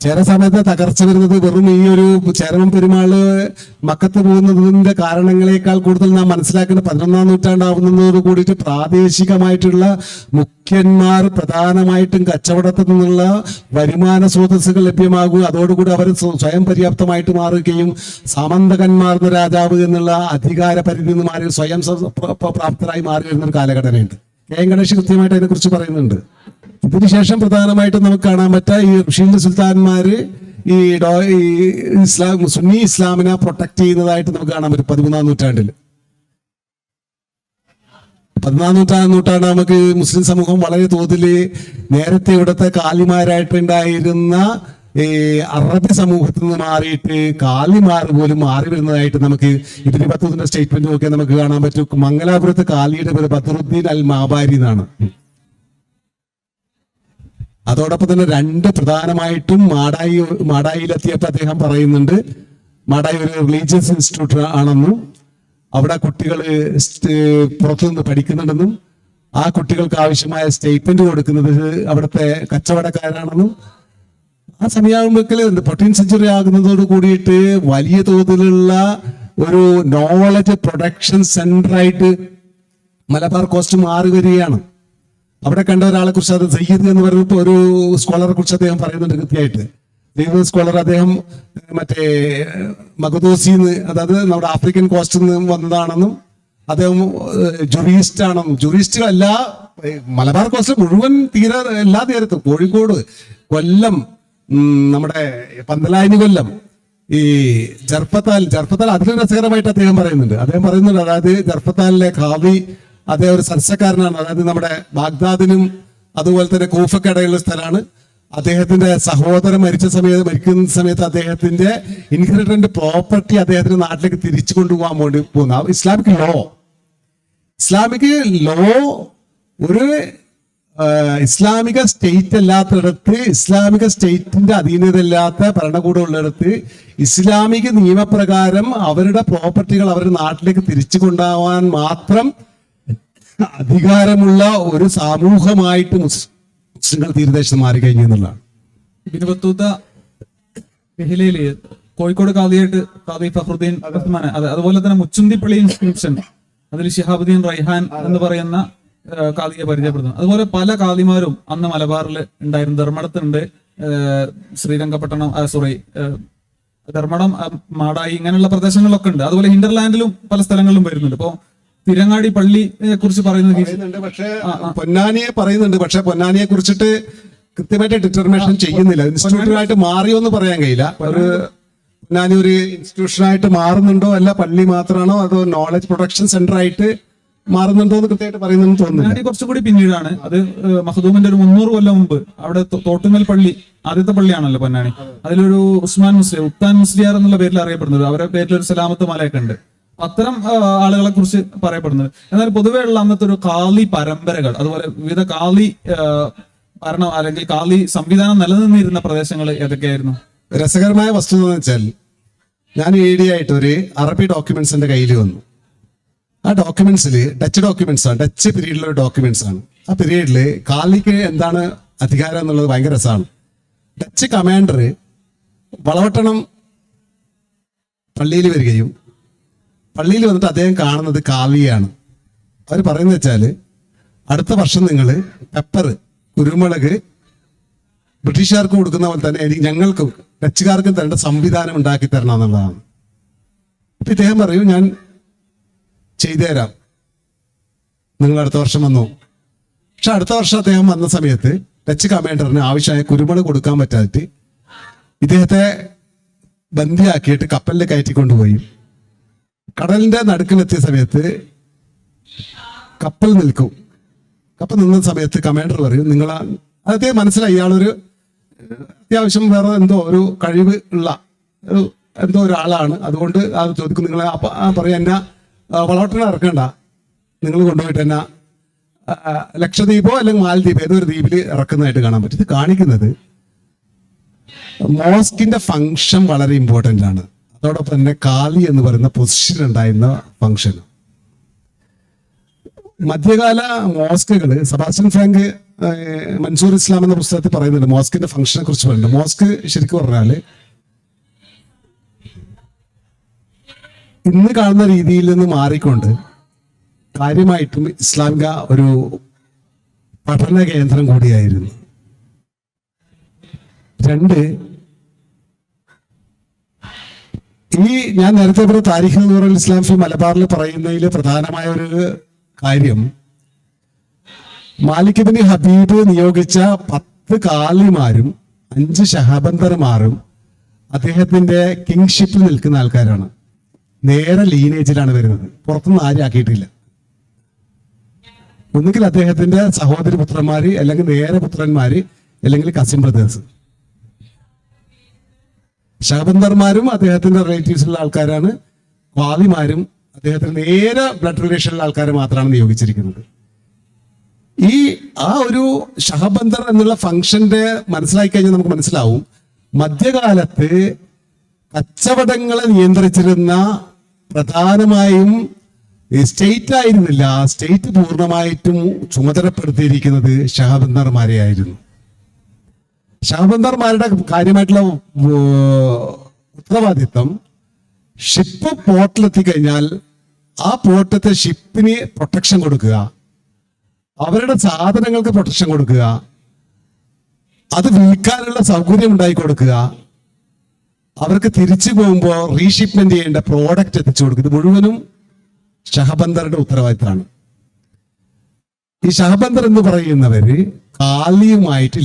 ചേര സമയത്ത് തകർച്ച വരുന്നത് വെറും ഈ ഒരു ചേരമൻ പെരുമാള് മക്കത്ത് പോകുന്നതിന്റെ കാരണങ്ങളെക്കാൾ കൂടുതൽ നാം മനസ്സിലാക്കേണ്ട 11-ാം നൂറ്റാണ്ടാവുന്നതോട് കൂടിയിട്ട് പ്രാദേശികമായിട്ടുള്ള മുഖ്യന്മാർ പ്രധാനമായിട്ടും കച്ചവടത്തിൽ നിന്നുള്ള വരുമാന സ്രോതസ്സുകൾ ലഭ്യമാകും. അതോടുകൂടി അവർ സ്വയം പര്യാപ്തമായിട്ട് മാറുകയും സാമന്തകന്മാർ എന്ന രാജാവ് എന്നുള്ള അധികാര പരിധി നിന്ന് മാറി സ്വയം പ്രാപ്തരായി മാറി വരുന്ന ഒരു കാലഘട്ടമുണ്ട്. KM ഗണേഷ് കൃത്യമായിട്ട് അതിനെക്കുറിച്ച് പറയുന്നുണ്ട്. ഇതിനുശേഷം പ്രധാനമായിട്ടും നമുക്ക് കാണാൻ പറ്റുക ഈ റുഷീൽഡ് സുൽത്താൻമാര് ഈ സുന്നി ഇസ്ലാമിനെ പ്രൊട്ടക്ട് ചെയ്യുന്നതായിട്ട് നമുക്ക് കാണാൻ പറ്റും 13-ാം നൂറ്റാണ്ടിൽ. 14-ാം നൂറ്റാണ്ട് നമുക്ക് മുസ്ലിം സമൂഹം വളരെ തോതിൽ നേരത്തെ ഇവിടുത്തെ കാലിമാരായിട്ടുണ്ടായിരുന്ന ഈ അറബി സമൂഹത്തിൽ നിന്ന് മാറിയിട്ട് കാലിമാർ പോലും മാറി വരുന്നതായിട്ട് നമുക്ക് ഇബ്നു ബത്തൂത്തിന്റെ സ്റ്റേറ്റ്മെന്റ് നോക്കിയാൽ നമുക്ക് കാണാൻ പറ്റും. മംഗലാപുരത്തെ കാലിയുടെ പേര് ബദറുദ്ദീൻ അൽ മാബാരി എന്നാണ്. അതോടൊപ്പം തന്നെ 2 പ്രധാനമായിട്ടും മാടായിലെത്തിയപ്പോൾ അദ്ദേഹം പറയുന്നുണ്ട് മാടായി ഒരു റിലീജിയസ് ഇൻസ്റ്റിറ്റ്യൂട്ട് ആണെന്നും അവിടെ കുട്ടികൾ പുറത്തുനിന്ന് പഠിക്കുന്നുണ്ടെന്നും ആ കുട്ടികൾക്ക് ആവശ്യമായ സ്റ്റേറ്റ്മെന്റ് കൊടുക്കുന്നത് അവിടുത്തെ കച്ചവടക്കാരാണെന്നും ആ സമയമാകുമ്പോഴേക്ക് 14th സെഞ്ചുറി ആകുന്നതോട് കൂടിയിട്ട് വലിയ തോതിലുള്ള ഒരു നോളജ് പ്രൊഡക്ഷൻ സെന്റർ ആയിട്ട് മലബാർ കോസ്റ്റ് മാറി വരികയാണ്. അവിടെ കണ്ട ഒരാളെ കുറിച്ച്, അത് സയ്യിദ് എന്ന് പറയുന്ന ഒരു സ്കോളറെ കുറിച്ച് അദ്ദേഹം പറയുന്നുണ്ട് കൃത്യമായിട്ട്. ദൈവ സ്കോളർ, അദ്ദേഹം മറ്റേ മഗദോസിന്ന്, അതായത് നമ്മുടെ ആഫ്രിക്കൻ കോസ്റ്റിൽ നിന്ന് വന്നതാണെന്നും അദ്ദേഹം ജുറിസ്റ്റ് ആണെന്നും. ജുറിസ്റ്റ് എല്ലാ മലബാർ കോസ്റ്റിൽ മുഴുവൻ തീരെ എല്ലാ തീരത്തും, കോഴിക്കോട്, കൊല്ലം, നമ്മുടെ പന്തലായനി കൊല്ലം, ഈ ജർപ്പത്താൽ അതിലും രസകരമായിട്ട് അദ്ദേഹം പറയുന്നുണ്ട്. അതായത് ജർപ്പത്താലിലെ ഖാദി അദ്ദേഹം ഒരു സരസക്കാരനാണ്. അതായത് നമ്മുടെ ബാഗ്ദാദിനും അതുപോലെ തന്നെ കൂഫക്കടയുള്ള സ്ഥലമാണ്. അദ്ദേഹത്തിന്റെ സഹോദരൻ മരിക്കുന്ന സമയത്ത് അദ്ദേഹത്തിന്റെ ഇൻഹെറിറ്റന്റ് പ്രോപ്പർട്ടി അദ്ദേഹത്തിന്റെ നാട്ടിലേക്ക് തിരിച്ചു കൊണ്ടുപോകാൻ വേണ്ടി പോകുന്ന ഇസ്ലാമിക് ലോ ഒരു ഇസ്ലാമിക സ്റ്റേറ്റ് അല്ലാത്തിടത്ത്, ഇസ്ലാമിക സ്റ്റേറ്റിന്റെ അധീനതയില്ലാത്ത ഭരണകൂടം ഉള്ളിടത്ത് ഇസ്ലാമിക നിയമപ്രകാരം അവരുടെ പ്രോപ്പർട്ടികൾ അവരുടെ നാട്ടിലേക്ക് തിരിച്ചു കൊണ്ടുപോകാൻ മാത്രം അധികാരമുള്ള ഒരു സമൂഹമായിട്ട് മുസ്ലിങ്ങൾ തീരദേശത്ത് മാറിക്കഴിഞ്ഞു എന്നുള്ളതാണ്. ഇബ്നു ബത്തൂത്ത ദഹ്ലയില് കോഴിക്കോട് ഖാദി ഫഖ്റുദ്ദീൻ ഉസ്മാൻ, അതുപോലെ തന്നെ മുച്ചുന്തിപ്പള്ളി ഇൻസ്ക്രിപ്ഷൻ, അതിൽ ശിഹാബുദ്ദീൻ റൈഹാൻ എന്ന് പറയുന്ന ഖാദിയെ പരിചയപ്പെടുത്തുന്നു. അതുപോലെ പല ഖാദിമാരും അന്ന് മലബാറിൽ ഉണ്ടായിരുന്നു. ധർമ്മടത്തുണ്ട്, ശ്രീരംഗപട്ടണം, ധർമ്മടം, മാടായി, ഇങ്ങനെയുള്ള പ്രദേശങ്ങളിലൊക്കെ ഉണ്ട്. അതുപോലെ ഹിൻഡർലാൻഡിലും പല സ്ഥലങ്ങളിലും വരുന്നുണ്ട്. ഇപ്പോ തിരങ്ങാടി പള്ളിയെ കുറിച്ച് പറയുന്നുണ്ട്. പക്ഷെ പൊന്നാനിയെ കുറിച്ചിട്ട് കൃത്യമായിട്ട് ഡിറ്റർമിനേഷൻ ചെയ്യുന്നില്ല. ഇൻസ്റ്റിറ്റ്യൂഷനായിട്ട് മാറിയോ എന്ന് പറയാൻ കഴിയില്ല. പൊന്നാനി ഒരു ഇൻസ്റ്റിറ്റ്യൂഷനായിട്ട് മാറുന്നുണ്ടോ, അല്ല പള്ളി മാത്രമാണോ, അതോ നോളജ് പ്രൊഡക്ഷൻ സെന്റർ ആയിട്ട് മാറുന്നുണ്ടോ എന്ന് കൃത്യമായിട്ട് പറയുന്നെന്ന് തോന്നുന്നു. കുറച്ചുകൂടി പിന്നീടാണ് അത്. മഖ്ദൂമിന്റെ ഒരു 300 കൊല്ലം മുമ്പ് അവിടെ തോട്ടുമൽ പള്ളി ആദ്യത്തെ പള്ളിയാണല്ലോ പൊന്നാനി. അതിലൊരു ഉത്താൻ മുസ്ലിയാർ എന്നുള്ള പേരിൽ അറിയപ്പെടുന്നത്. അവരുടെ പേരിൽ ഒരു സലാമത്ത് മലയൊക്കെ ഉണ്ട്. അത്തരം ആളുകളെ കുറിച്ച് പറയപ്പെടുന്നത്. എന്നാൽ പൊതുവേ ഉള്ള അന്നത്തെ ഒരു ഖാദി പരമ്പരകൾ, അതുപോലെ വിവിധ ഖാദി ഭരണം അല്ലെങ്കിൽ ഖാദി സംവിധാനം നിലനിന്നിരുന്ന പ്രദേശങ്ങൾ ഏതൊക്കെയായിരുന്നു? രസകരമായ വസ്തുത എന്ന് വെച്ചാൽ, ഞാൻ ഈയിടെയായിട്ട് ഒരു അറബി ഡോക്യുമെന്റ്സ് എന്റെ കയ്യിൽ വന്നു. ആ ഡോക്യുമെന്റ്സിൽ ഡച്ച് ഡോക്യുമെന്റ്സ് ആണ്, ഡച്ച് പീരീഡിലുള്ള ഡോക്യുമെന്റ്സ് ആണ്. ആ പീരീഡിൽ ഖാദിക്ക് എന്താണ് അധികാരം എന്നുള്ളത് ഭയങ്കര രസമാണ്. ഡച്ച് കമാൻഡർ വളവട്ടണം പള്ളിയിൽ വരികയും പള്ളിയിൽ വന്നിട്ട് അദ്ദേഹം കാണുന്നത് ഖാദിയാണ്. അവർ പറയുന്നത് വെച്ചാൽ, അടുത്ത വർഷം നിങ്ങൾ പെപ്പർ, കുരുമുളക് ബ്രിട്ടീഷുകാർക്ക് കൊടുക്കുന്ന പോലെ തന്നെ ഞങ്ങൾക്കും ഡച്ചുകാർക്കും തരേണ്ട സംവിധാനം ഉണ്ടാക്കി തരണം എന്നുള്ളതാണ്. അപ്പൊ ഇദ്ദേഹം പറയും, ഞാൻ ചെയ്തു തരാം, നിങ്ങൾ അടുത്ത വർഷം വന്നു. പക്ഷെ അടുത്ത വർഷം അദ്ദേഹം വന്ന സമയത്ത് ഡച്ച് കമാൻഡറിന് ആവശ്യമായ കുരുമുളക് കൊടുക്കാൻ പറ്റാതെ ഇദ്ദേഹത്തെ ബന്ദിയാക്കിയിട്ട് കപ്പലിൽ കയറ്റിക്കൊണ്ടുപോയി. കടലിന്റെ നടുക്കിലെത്തിയ സമയത്ത് കപ്പൽ നിൽക്കും. കപ്പൽ നിന്ന സമയത്ത് കമാൻഡർ പറയും, നിങ്ങൾ അദ്ദേഹം മനസ്സിലായി ഇയാളൊരു അത്യാവശ്യം വേറെ എന്തോ ഒരു കഴിവ് ഉള്ള എന്തോ ഒരാളാണ്. അതുകൊണ്ട് അത് ചോദിക്കും, നിങ്ങൾ പറയാം, എന്നെ വളവട്ടണം ഇറക്കണ്ട, നിങ്ങൾ കൊണ്ടുപോയിട്ട് എന്നെ ലക്ഷദ്വീപോ അല്ലെങ്കിൽ മാലദ്വീപോ ഏതോ ഒരു ദ്വീപിൽ ഇറക്കുന്നതായിട്ട് കാണാൻ പറ്റും. ഇത് കാണിക്കുന്നത് മോസ്കിന്റെ ഫംഗ്ഷൻ വളരെ ഇമ്പോർട്ടൻ്റ് ആണ്. അതോടൊപ്പം തന്നെ ഖാദി എന്ന് പറയുന്ന പൊസിഷൻ ഉണ്ടായിരുന്ന ഫംഗ്ഷൻ. മധ്യകാല മോസ്കുകൾ, സെബാസ്റ്റ്യൻ ഫ്രാങ്ക് മൻസൂർ ഇസ്ലാം എന്ന പുസ്തകത്തിൽ പറയുന്നുണ്ട് മോസ്കിന്റെ ഫംഗ്ഷനെ കുറിച്ച് പറയുന്നുണ്ട്. മോസ്ക് ശരിക്കും പറഞ്ഞാല് ഇന്ന് കാണുന്ന രീതിയിൽ നിന്ന് മാറിക്കൊണ്ട് കാര്യമായിട്ടും ഇസ്ലാമിക ഒരു പഠന കേന്ദ്രം കൂടിയായിരുന്നു. 2, ഈ ഞാൻ നേരത്തെ പറഞ്ഞ താരിഖ് നൂറുൽ ഇസ്ലാം ഫി മലബാറിൽ പറയുന്നതിൽ പ്രധാനമായ ഒരു കാര്യം, മാലിക് ഇബ്നു ഹബീബ് നിയോഗിച്ച 10 ഖാദിമാരും 5 ഷഹബന്ദർമാരും അദ്ദേഹത്തിന്റെ കിങ്ഷിപ്പിൽ നിൽക്കുന്ന ആൾക്കാരാണ്. നേരെ ലീനേജിലാണ് വരുന്നത്, പുറത്തുനിന്ന് ആരും ആക്കിയിട്ടില്ല. ഒന്നുകിൽ അദ്ദേഹത്തിന്റെ സഹോദരി പുത്രന്മാര്, അല്ലെങ്കിൽ നേരെ പുത്രന്മാര്, അല്ലെങ്കിൽ കസിൻ ബ്രദേഴ്സ്. ഷഹബന്ദർമാരും അദ്ദേഹത്തിന്റെ റിലേറ്റീവ്സിലുള്ള ആൾക്കാരാണ്. ഖാദിമാരും അദ്ദേഹത്തിന് നേരെ ബ്ലഡ് റിലേഷനിലുള്ള ആൾക്കാരെ മാത്രമാണ് നിയോഗിച്ചിരിക്കുന്നത്. ആ ഒരു ഷഹബന്ദർ എന്നുള്ള ഫംഗ്ഷന്റെ മനസ്സിലാക്കി കഴിഞ്ഞാൽ നമുക്ക് മനസ്സിലാവും, മധ്യകാലത്ത് കച്ചവടങ്ങളെ നിയന്ത്രിച്ചിരുന്ന പ്രധാനമായും സ്റ്റേറ്റ് ആയിരുന്നില്ല, സ്റ്റേറ്റ് പൂർണ്ണമായിട്ടും ചുമതലപ്പെടുത്തിയിരിക്കുന്നത് ഷഹബന്ദർമാരെയായിരുന്നു. ഷഹബന്ദർമാരുടെ കാര്യമായിട്ടുള്ള ഉത്തരവാദിത്വം, ഷിപ്പ് പോർട്ടിലെത്തി കഴിഞ്ഞാൽ ആ പോർട്ടത്തെ ഷിപ്പിന് പ്രൊട്ടക്ഷൻ കൊടുക്കുക, അവരുടെ സാധനങ്ങൾക്ക് പ്രൊട്ടക്ഷൻ കൊടുക്കുക, അത് വിൽക്കാനുള്ള സൗകര്യം ഉണ്ടാക്കി കൊടുക്കുക, അവർക്ക് തിരിച്ചു പോകുമ്പോൾ റീഷിപ്മെന്റ് ചെയ്യേണ്ട പ്രോഡക്റ്റ് എത്തിച്ചു കൊടുക്കുക. ഇത് മുഴുവനും ഷഹബന്ദറുടെ ഉത്തരവാദിത്തമാണ്. ഈ ഷഹബന്ദർ എന്ന് പറയുന്നവര് കാലിയുമായിട്ട്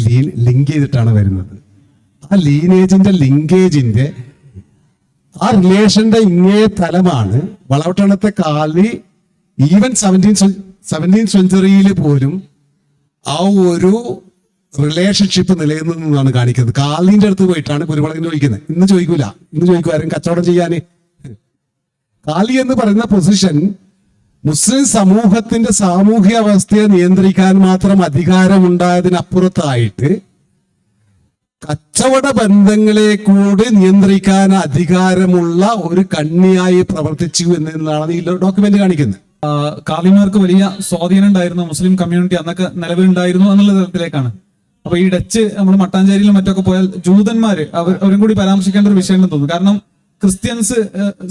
ലിങ്ക് ചെയ്തിട്ടാണ് വരുന്നത്. ആ ലിങ്കേജിന്റെ ആ റിലേഷന്റെ ഇങ്ങേ തലമാണ് വളവട്ടണത്തെ കാലി. ഈവൻ 17th സെഞ്ചുറിയിൽ പോലും ആ ഒരു റിലേഷൻഷിപ്പ് നിലനിന്നാണ് കാണിക്കുന്നത്. കാലിന്റെ അടുത്ത് പോയിട്ടാണ് കുരുമുളകിന് ചോദിക്കുന്നത്. ഇന്ന് ചോദിക്കൂല, ഇന്ന് ചോദിക്കുമാരും കച്ചവടം ചെയ്യാന്. കാലി എന്ന് പറയുന്ന പൊസിഷൻ മുസ്ലിം സമൂഹത്തിന്റെ സാമൂഹ്യ അവസ്ഥയെ നിയന്ത്രിക്കാൻ മാത്രം അധികാരമുണ്ടായതിനപ്പുറത്തായിട്ട് കച്ചവട ബന്ധങ്ങളെ കൂടി നിയന്ത്രിക്കാൻ അധികാരമുള്ള ഒരു കണ്ണിയായി പ്രവർത്തിച്ചു എന്നതാണ് ഈ ഡോക്യുമെന്റ് കാണിക്കുന്നത്. കാലിമാർക്ക് വലിയ സ്വാധീനം ഉണ്ടായിരുന്നു, മുസ്ലിം കമ്മ്യൂണിറ്റി അന്നൊക്കെ നിലവിലുണ്ടായിരുന്നു എന്നുള്ള തരത്തിലേക്കാണ്. അപ്പൊ ഈ ഡച്ച് നമ്മൾ മട്ടാഞ്ചേരിയിലും മറ്റൊക്കെ പോയാൽ ജൂതന്മാര് അവരും കൂടി പരാമർശിക്കേണ്ട ഒരു വിഷയം തോന്നുന്നു. കാരണം ക്രിസ്ത്യൻസ്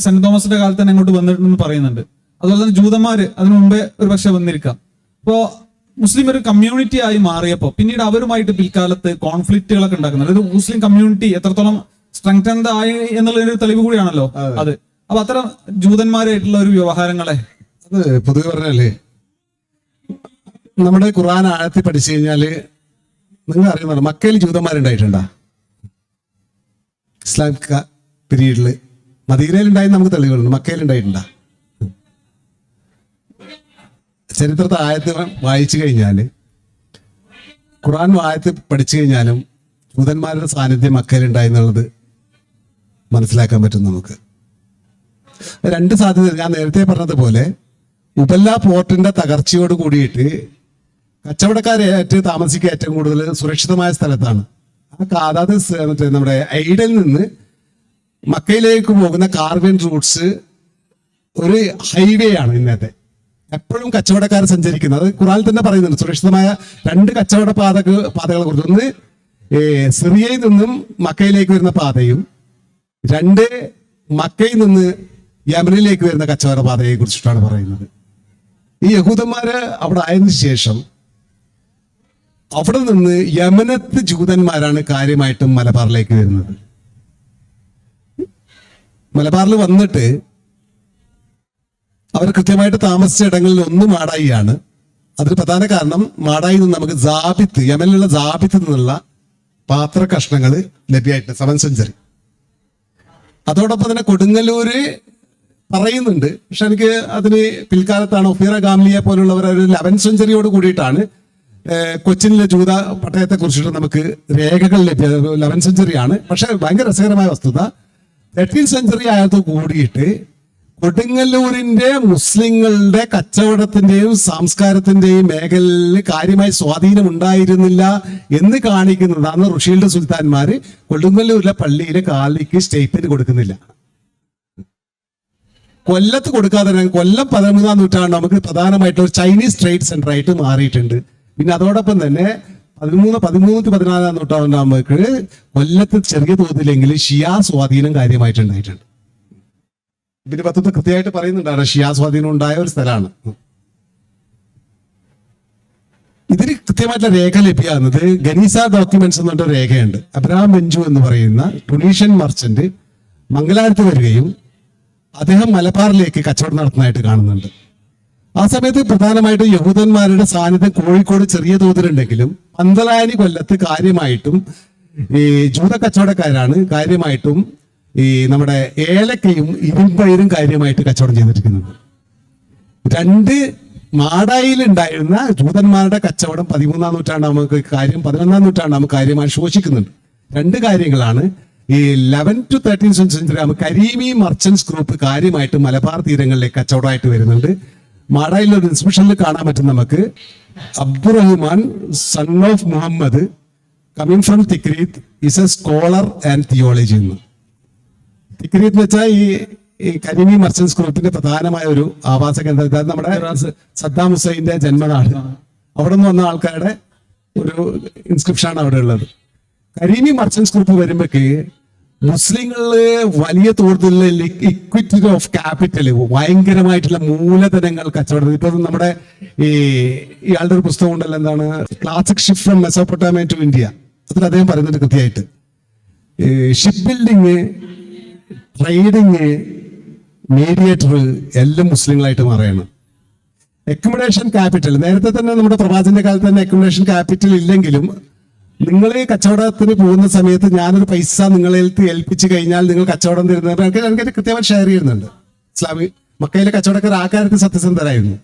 സെന്റ് തോമസിന്റെ കാലത്ത് തന്നെ അങ്ങോട്ട് വന്നിട്ടുണ്ടെന്ന് പറയുന്നുണ്ട്. അതുപോലെ തന്നെ ജൂതന്മാര് അതിനു മുമ്പേ ഒരു പക്ഷെ വന്നിരിക്കാം. അപ്പോ മുസ്ലിം ഒരു കമ്മ്യൂണിറ്റി ആയി മാറിയപ്പോൾ പിന്നീട് അവരുമായിട്ട് പിൽക്കാലത്ത് കോൺഫ്ലിക്റ്റുകളൊക്കെ ഉണ്ടാക്കുന്നത്. ഇത് മുസ്ലിം കമ്മ്യൂണിറ്റി എത്രത്തോളം സ്ട്രെങ്തൻഡ് ആയി എന്നുള്ളൊരു തെളിവ് കൂടിയാണല്ലോ അത്. അപ്പൊ അത്തരം ജൂതന്മാരായിട്ടുള്ള ഒരു വ്യവഹാരങ്ങളെ അത് പൊതുവെ പറഞ്ഞാലേ നമ്മുടെ ഖുർആൻ ആഴത്തിൽ പഠിച്ചു കഴിഞ്ഞാല് നിങ്ങൾ അറിയുന്നുണ്ട്, മക്കയിൽ ജൂതന്മാരുണ്ടായിട്ടുണ്ടാ? ഇസ്ലാമിക് പീരീഡില് മദീനയിൽ ഉണ്ടായി നമുക്ക് തെളിവുകളുണ്ട്. മക്കയിൽ ഉണ്ടായിട്ടുണ്ടാ? ചരിത്രത്തെ ആയത്ത് വായിച്ചു കഴിഞ്ഞാല്, ഖുർആൻ ആയത്ത് പഠിച്ചു കഴിഞ്ഞാലും ജൂതന്മാരുടെ സാന്നിധ്യം മക്കയിൽ ഉണ്ടായി എന്നുള്ളത് മനസ്സിലാക്കാൻ പറ്റും നമുക്ക്. രണ്ട് സാധ്യത ഞാൻ നേരത്തെ പറഞ്ഞതുപോലെ ഉബല്ല പോർട്ടിന്റെ തകർച്ചയോട് കൂടിയിട്ട് കച്ചവടക്കാരായിട്ട് താമസിക്കുക ഏറ്റവും കൂടുതൽ സുരക്ഷിതമായ സ്ഥലത്താണ്. അതായത് മറ്റേ നമ്മുടെ ഐഡൽ നിന്ന് മക്കയിലേക്ക് പോകുന്ന കാർവൻ റൂട്ട്സ് ഒരു ഹൈവേ ആണ് ഇന്നത്തെ. എപ്പോഴും കച്ചവടക്കാർ സഞ്ചരിക്കുന്നത്. അത് ഖുർആനിൽ തന്നെ പറയുന്നുണ്ട് സുരക്ഷിതമായ 2 കച്ചവട പാതകളെ കുറിച്ച്. ഒന്ന് സിറിയയിൽ നിന്നും മക്കയിലേക്ക് വരുന്ന പാതയും 2 മക്കയിൽ നിന്ന് യമനിലേക്ക് വരുന്ന കച്ചവട പാതയെ കുറിച്ചിട്ടാണ് പറയുന്നത്. ഈ യഹൂദന്മാര് അവിടെ ആയതിനു ശേഷം അവിടെ നിന്ന് യമനത്ത് ജൂതന്മാരാണ് കാര്യമായിട്ടും മലബാറിലേക്ക് വരുന്നത്. മലബാറിൽ വന്നിട്ട് അവർ കൃത്യമായിട്ട് താമസിച്ച ഇടങ്ങളിൽ ഒന്ന് മാടായിയാണ്. അതിന് പ്രധാന കാരണം മാടായിൽ നിന്ന് നമുക്ക് യമനിലുള്ള ജാബിത്ത് നിന്നുള്ള പാത്ര കഷ്ണങ്ങൾ ലഭ്യമായിട്ട് 7th സെഞ്ചുറി. അതോടൊപ്പം തന്നെ കൊടുങ്ങല്ലൂര് പറയുന്നുണ്ട്, പക്ഷെ എനിക്ക് അതിന് പിൽക്കാലത്താണ് ഒഫീറ ഗാംലിയെ പോലുള്ളവർ ഒരു 11th സെഞ്ചുറിയോട് കൂടിയിട്ടാണ് കൊച്ചിനിലെ ജൂത പട്ടയത്തെ കുറിച്ചിട്ട് നമുക്ക് രേഖകൾ ലഭ്യത. 11th സെഞ്ചുറിയാണ്. പക്ഷെ ഭയങ്കര രസകരമായ വസ്തുത 13th സെഞ്ചുറി ആയത് കൂടിയിട്ട് കൊടുങ്ങല്ലൂരിന്റെ മുസ്ലിങ്ങളുടെ കച്ചവടത്തിന്റെയും സംസ്കാരത്തിന്റെയും മേഖലയിൽ കാര്യമായി സ്വാധീനം ഉണ്ടായിരുന്നില്ല എന്ന് കാണിക്കുന്നത്. അന്ന് റുഷീൽഡ് സുൽത്താൻമാര് കൊടുങ്ങല്ലൂരിലെ പള്ളിയിലെ കാലിക്ക് സ്റ്റേറ്റ്മെന്റ് കൊടുക്കുന്നില്ല. കൊല്ലത്ത് കൊടുക്കാതെ കൊല്ലം 13ാം നൂറ്റാണ്ട് നമുക്ക് പ്രധാനമായിട്ട് ഒരു ചൈനീസ് ട്രേഡ് സെന്റർ ആയിട്ട് മാറിയിട്ടുണ്ട്. പിന്നെ അതോടൊപ്പം തന്നെ 13-14 നൂറ്റാണ്ടാകുമ്പോഴേക്ക് കൊല്ലത്ത് ചെറിയ തോതിലെങ്കിൽ ഷിയാ സ്വാധീനം കാര്യമായിട്ടുണ്ടായിട്ടുണ്ട്. ഇതിന് പത്രത്തിൽ കൃത്യമായിട്ട് പറയുന്നുണ്ടാണ് ഷിയാ സ്വാധീനം ഉണ്ടായ ഒരു സ്ഥലമാണ്. ഇതിന് കൃത്യമായിട്ടുള്ള രേഖ ലഭ്യമാകുന്നത് ഗനീസ ഡോക്യുമെന്റ്സ് എന്ന് പറഞ്ഞ രേഖയുണ്ട്. അബ്രഹാം ബെഞ്ചു എന്ന് പറയുന്ന ടുണീഷ്യൻ മർച്ചന്റ് മംഗലാപുരത്ത് വരികയും അദ്ദേഹം മലബാറിലേക്ക് കച്ചവടം നടത്തുന്നതായിട്ട് കാണുന്നുണ്ട്. ആ സമയത്ത് പ്രധാനമായിട്ടും യഹൂദന്മാരുടെ സാന്നിധ്യം കോഴിക്കോട് ചെറിയ തോതിലുണ്ടെങ്കിലും പന്തലായനി കൊല്ലത്ത് കാര്യമായിട്ടും ഈ ജൂത കച്ചവടക്കാരാണ് കാര്യമായിട്ടും ഈ നമ്മുടെ ഏലക്കയും ഇരുമ്പയിരും കാര്യമായിട്ട് കച്ചവടം ചെയ്തിരിക്കുന്നത്. 2 മാടായിൽ ഉണ്ടായിരുന്ന ജൂതന്മാരുടെ കച്ചവടം 13ാം നൂറ്റാണ്ടാകുമ്പോൾ 11ാം നൂറ്റാണ്ടാകുമ്പോൾ കാര്യമായി ശോഷിക്കുന്നുണ്ട്. 2 കാര്യങ്ങളാണ്. ഈ 11th to 13th സെഞ്ചുറി ആകുമ്പോൾ കരീമി മർച്ചന്റ്സ് ഗ്രൂപ്പ് കാര്യമായിട്ട് മലബാർ തീരങ്ങളിലേക്ക് കച്ചവടമായിട്ട് വരുന്നുണ്ട്. മാടായിലെ ഒരു ഇൻസ്പെക്ഷനിൽ കാണാൻ പറ്റും നമുക്ക് Abdurrahman son of Muhammad coming from Tikrit is a scholar and theology എന്ന്. തിക്രീത്ത് എന്ന് വെച്ചാൽ ഈ കരീമി മർച്ചന്റ്സ് ഗ്രൂപ്പിന്റെ പ്രധാനമായ ഒരു ആവാസ കേന്ദ്രം. നമ്മുടെ സദ്ദാം ഹുസൈന്റെ ജന്മനാട്. അവിടെ നിന്ന് വന്ന ആൾക്കാരുടെ ഒരു ഇൻസ്ക്രിപ്ഷനാണ് അവിടെ ഉള്ളത്. കരീമി മർച്ചന്റ്സ് ഗ്രൂപ്പ് വരുമ്പോഴേക്ക് മുസ്ലിങ്ങളില് വലിയ തോതിലുള്ള ഇക്വിറ്റി ഓഫ് ക്യാപിറ്റൽ, ഭയങ്കരമായിട്ടുള്ള മൂലധനങ്ങൾ കച്ചവടം. ഇപ്പൊ നമ്മുടെ ഇയാളുടെ ഒരു പുസ്തകം ഉണ്ടല്ലോ, എന്താണ് classic shift from Mesopotamia to India, അതിൽ അദ്ദേഹം പറയുന്നുണ്ട് കൃത്യമായിട്ട് ഷിപ്പ് ബിൽഡിങ്, ട്രേഡിങ്, മീഡിയേറ്റർ എല്ലാം മുസ്ലിങ്ങളായിട്ട് മാറുകയാണ്. അക്കോമഡേഷൻ ക്യാപിറ്റൽ, നേരത്തെ തന്നെ നമ്മുടെ പ്രവാചകന്റെ കാലത്ത് തന്നെ അക്കോമഡേഷൻ ക്യാപിറ്റൽ ഇല്ലെങ്കിലും നിങ്ങൾ കച്ചവടത്തിന് പോകുന്ന സമയത്ത് ഞാനൊരു പൈസ നിങ്ങളെ ഏൽപ്പിച്ചു കഴിഞ്ഞാൽ നിങ്ങൾ കച്ചവടം തരുന്നത് എനിക്ക് കൃത്യമായി ഷെയർ ചെയ്യുന്നുണ്ട്. ഇസ്ലാമിക് മക്കയിലെ കച്ചവടക്കാർ ആ കാര്യത്തിൽ സത്യസന്ധരായിരുന്നു.